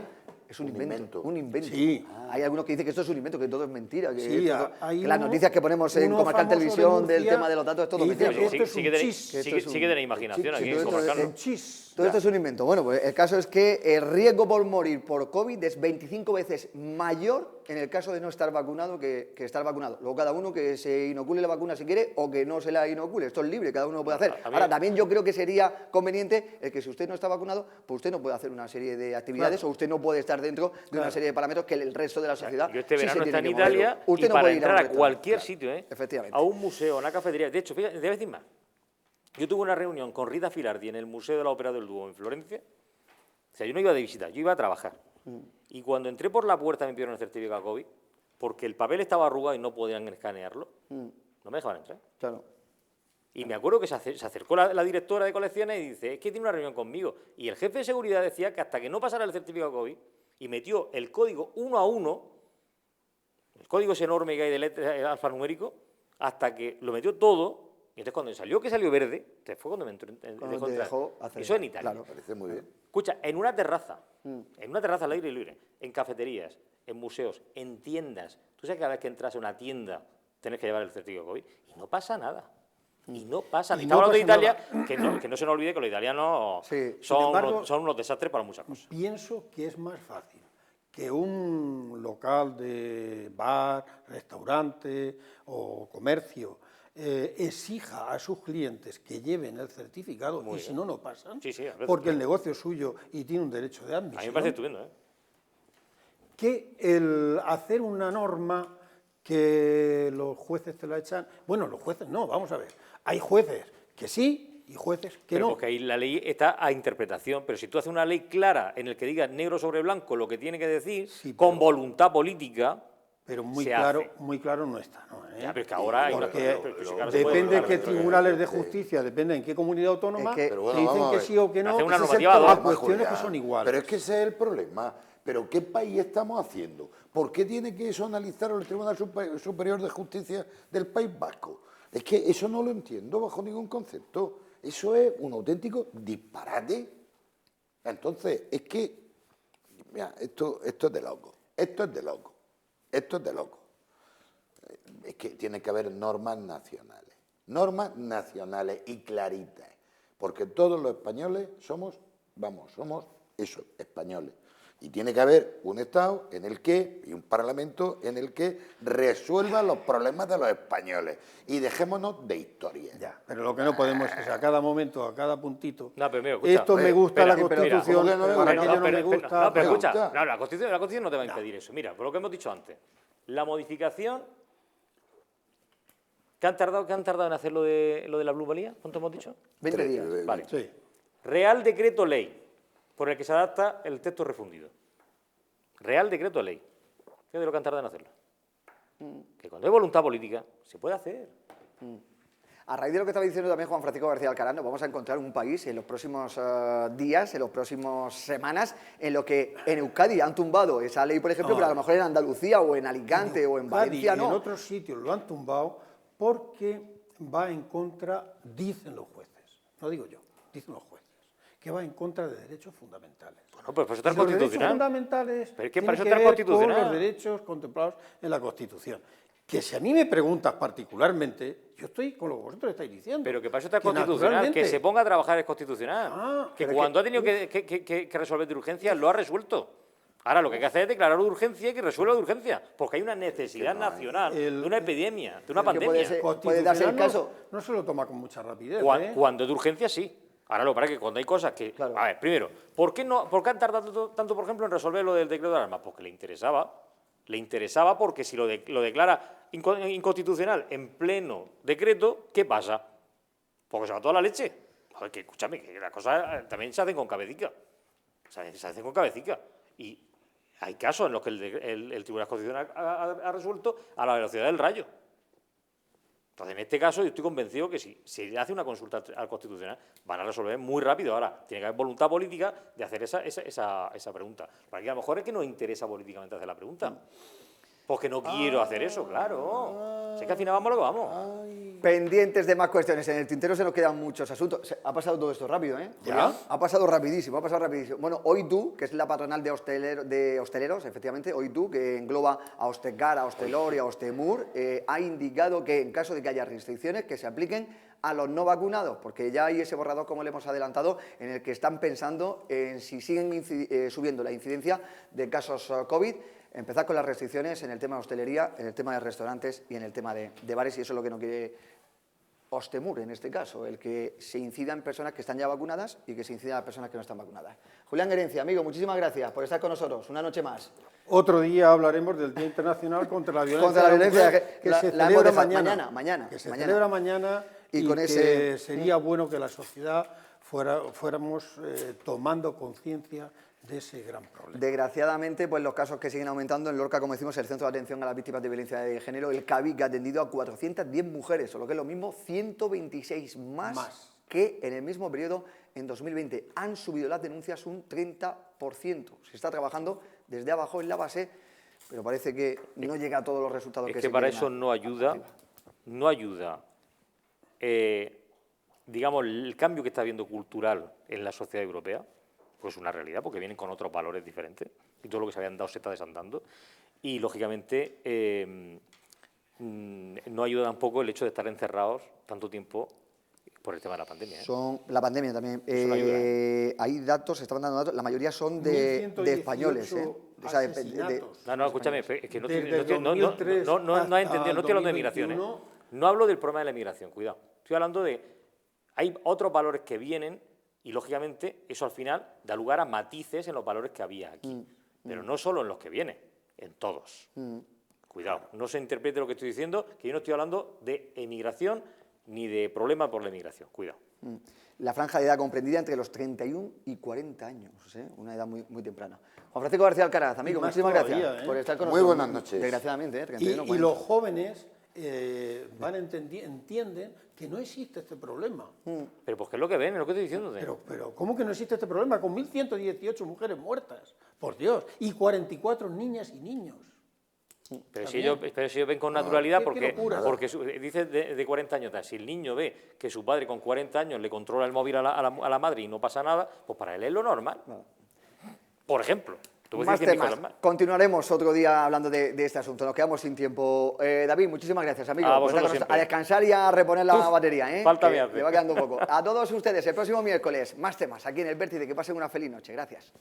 Es un invento. Un invento. Sí. Hay algunos que dicen que esto es un invento, que todo es mentira. Que, Sí, que las noticias que ponemos en uno Comarcal famoso Televisión de del Murcia tema de los datos es todo que dice mentira. que esto es un chis. Sí que tenéis imaginación aquí todo en esto es- Comarcal. Un chis. Todo esto es un invento. Bueno, pues el caso es que el riesgo por morir por COVID es 25 veces mayor en el caso de no estar vacunado que estar vacunado. Luego cada uno que se inocule la vacuna si quiere o que no se la inocule. Esto es libre, cada uno lo puede hacer. A mí- Ahora, también yo creo que sería conveniente el que si usted no está vacunado, pues usted no puede hacer una serie de actividades Claro. o usted no puede estar dentro de una serie de parámetros que el resto de la sociedad Yo este sí se verano tiene está en que mover. Italia Usted y no para puede ir entrar un a restaurante. cualquier Claro, sitio, efectivamente. a un museo, a una cafetería. De hecho, fíjate, te voy a decir más. Yo tuve una reunión con Rita Filardi en el Museo de la Ópera del Duomo en Florencia. O sea, yo no iba de visita, yo iba a trabajar. Y cuando entré por la puerta me pidieron el certificado COVID, porque el papel estaba arrugado y no podían escanearlo, no me dejaban entrar. Claro. Y me acuerdo que se acercó la directora de colecciones y dice, es que tiene una reunión conmigo. Y el jefe de seguridad decía que hasta que no pasara el certificado COVID y metió el código 1 a 1, el código es enorme que hay de letras alfanumérico, hasta que lo metió todo, y entonces cuando salió que salió verde, entonces fue cuando me entró. Cuando te dejó hacer Eso en Italia. claro. Parece muy bien. Escucha, en una terraza al aire libre, en cafeterías, en museos, en tiendas. Tú sabes que cada vez que entras a una tienda tenés que llevar el certificado COVID y no pasa nada. Y no pasa nada. Y Estamos no hablando de pasa Italia, que no se nos olvide que los italianos Sí. Sin embargo, son unos desastres para muchas cosas. Pienso que es más fácil que un local de bar, restaurante o comercio exija a sus clientes que lleven el certificado y si no, no pasan, Sí, sí, a veces porque el negocio es suyo y tiene un derecho de A mí me admisión, parece estupendo, ¿eh? que el hacer una norma que los jueces te la echan... Bueno, los jueces no, vamos a ver. Hay jueces que sí y jueces que Pero no. porque ahí la ley está a interpretación, pero si tú haces una ley clara en el que diga negro sobre blanco lo que tiene que decir, Sí, con pero- voluntad política, Pero se hace. muy claro no está, ¿no? Ya, pero es que ahora hay una Porque cosa, pero si claro, se puede depende de votar qué dentro de- tribunales de justicia, depende en qué comunidad autónoma, Es que- Pero bueno, te dicen vamos a que ver. sí o que no, Hacer una ese es el normativa problema, ad hoc. cuestiones que Julián, son iguales. Pero es que ese es el problema. ¿Pero qué país estamos haciendo? ¿Por qué tiene que eso analizarlo el Tribunal Superior de Justicia del País Vasco? Es que eso no lo entiendo bajo ningún concepto. Eso es un auténtico disparate. Entonces, es que, mira, esto es de loco. Esto es de loco. Esto es de loco. es que tiene que haber normas nacionales y claritas, porque todos los españoles somos eso, españoles. Y tiene que haber un Estado y un Parlamento en el que resuelva los problemas de los españoles. Y dejémonos de historias. Ya, pero lo que no podemos es a cada momento, a cada puntito. No, pero mira, escucha, esto me gusta la espera, Constitución, para aquello no me gusta. No, pero escucha, gusta. no, la Constitución no te va a impedir eso. Mira, por lo que hemos dicho antes, la modificación. ¿Qué han tardado en hacer lo de la plusvalía? ¿Cuánto hemos dicho? 20 días. Vale. Sí. Real Decreto Ley, por el que se adapta el texto refundido. Real Decreto Ley. ¿Qué de lo que han tardado en hacerlo? Que cuando hay voluntad política, se puede hacer. A raíz de lo que estaba diciendo también Juan Francisco García Alcaraz, nos vamos a encontrar un país en los próximos días, en las próximas semanas, en lo que en Euskadi han tumbado esa ley, por ejemplo, pero a lo mejor en Andalucía o en Alicante o en Valencia no. En otros sitios lo han tumbado porque va en contra, dicen los jueces, no digo yo, dicen los jueces, que va en contra de derechos fundamentales. Bueno, pues eso está Y los derechos constitucional. fundamentales Pero es que para eso tienen está que ver constitucional. con los derechos contemplados en la Constitución. Que si a mí me preguntas particularmente, yo estoy con lo que vosotros estáis diciendo. Pero que para eso está que constitucional, naturalmente- que se ponga a trabajar es constitucional. Que pero cuando ha tenido que resolver de urgencia, lo ha resuelto. Ahora lo que hay que hacer es declararlo de urgencia y que resuelva de urgencia, porque hay una necesidad nacional, de una epidemia, de una Es que puede pandemia. ser- Constitucional darse el caso. no se lo toma con mucha rapidez. Cuando es de urgencia, sí. Ahora lo que pasa es que cuando hay cosas que... Claro. A ver, primero, ¿por qué han tardado tanto, por ejemplo, en resolver lo del decreto de armas? Porque le interesaba. Le interesaba porque si lo declara inconstitucional en pleno decreto, ¿qué pasa? Porque se va toda la leche. Joder, que escúchame, que las cosas también se hacen con cabecica. Se hacen con cabecica. Y hay casos en los que el Tribunal Constitucional ha resuelto a la velocidad del rayo. Entonces, en este caso, yo estoy convencido que si se hace una consulta al Constitucional, van a resolver muy rápido. Ahora, tiene que haber voluntad política de hacer esa pregunta. Porque a lo mejor es que nos interesa políticamente hacer la pregunta. Porque no quiero hacer eso, claro. Sé que al final vamos a lo que vamos. Pendientes de más cuestiones. En el tintero se nos quedan muchos asuntos. Ha pasado todo esto rápido, ¿eh? ¿Ya? Ha pasado rapidísimo, Bueno, OITU, que es la patronal de hosteleros, efectivamente, OITU, que engloba a Hostelgar, a Hostelor y a Hostemur, ha indicado que en caso de que haya restricciones, que se apliquen a los no vacunados, porque ya hay ese borrador, como le hemos adelantado, en el que están pensando en si siguen subiendo la incidencia de casos COVID, empezar con las restricciones en el tema de hostelería, en el tema de restaurantes y en el tema de bares, y eso es lo que no quiere Hostemur, en este caso, el que se incida en personas que están ya vacunadas y que se incida en personas que no están vacunadas. Julián Herencia, amigo, muchísimas gracias por estar con nosotros, una noche más. Otro día hablaremos del Día Internacional contra la Violencia. Contra la violencia, Mujer, que la- se la hemos celebra dejado mañana. mañana. Celebra mañana Y con que ese- sería bueno que la sociedad fuéramos tomando conciencia de ese gran problema. Desgraciadamente, pues los casos que siguen aumentando en Lorca, como decimos, el Centro de Atención a las Víctimas de Violencia de Género, el CAVI, que ha atendido a 410 mujeres, o lo que es lo mismo, 126 más que en el mismo periodo en 2020. Han subido las denuncias un 30%. Se está trabajando desde abajo en la base, pero parece que no llega a todos los resultados Es que que se para quieren eso no ayuda, digamos, el cambio que está habiendo cultural en la sociedad europea, pues es una realidad, porque vienen con otros valores diferentes, y todo lo que se habían dado se está desandando, y lógicamente no ayuda tampoco el hecho de estar encerrados tanto tiempo por el tema de la pandemia. Son la pandemia también. Eso no ayuda, Hay datos, se estaban dando datos, la mayoría son de 1118 españoles. O sea, asesinatos. No, escúchame, es que no Desde has entendido, 2003 no has entendido, hasta no estoy hablando de migración, 2021. No hablo del problema de la migración, cuidado. Estoy hablando de, hay otros valores que vienen y, lógicamente, eso al final da lugar a matices en los valores que había aquí. Pero no solo en los que vienen, en todos. Cuidado, no se interprete lo que estoy diciendo, que yo no estoy hablando de emigración ni de problema por la emigración. Cuidado. La franja de edad comprendida entre los 31 y 40 años, ¿eh? Una edad muy, muy temprana. Juan Francisco García Alcaraz, amigo, Y más muchísimas todavía, gracias ¿eh? por estar con Muy nosotros. buenas noches. Desgraciadamente, 31, Y 40. los jóvenes entienden que no existe este problema. Pero pues, ¿qué es lo que ven? Es lo que estoy diciéndote. Pero ¿cómo que no existe este problema? Con 1.118 mujeres muertas, por Dios, y 44 niñas y niños. Pero si ellos ven con naturalidad, qué porque locura. dice de 40 años, si el niño ve que su padre con 40 años le controla el móvil a la madre y no pasa nada, pues para él es lo normal. Por ejemplo, Te puedo Más decir 100.000 temas. cosas más. Continuaremos otro día hablando de este asunto. Nos quedamos sin tiempo. David, muchísimas gracias, amigo. A por estar vosotros con nosotros. siempre. A descansar y a reponer la batería. falta que me hace. le va quedando poco. A todos ustedes, el próximo miércoles, más temas aquí en El Vértice. Que pasen una feliz noche. Gracias.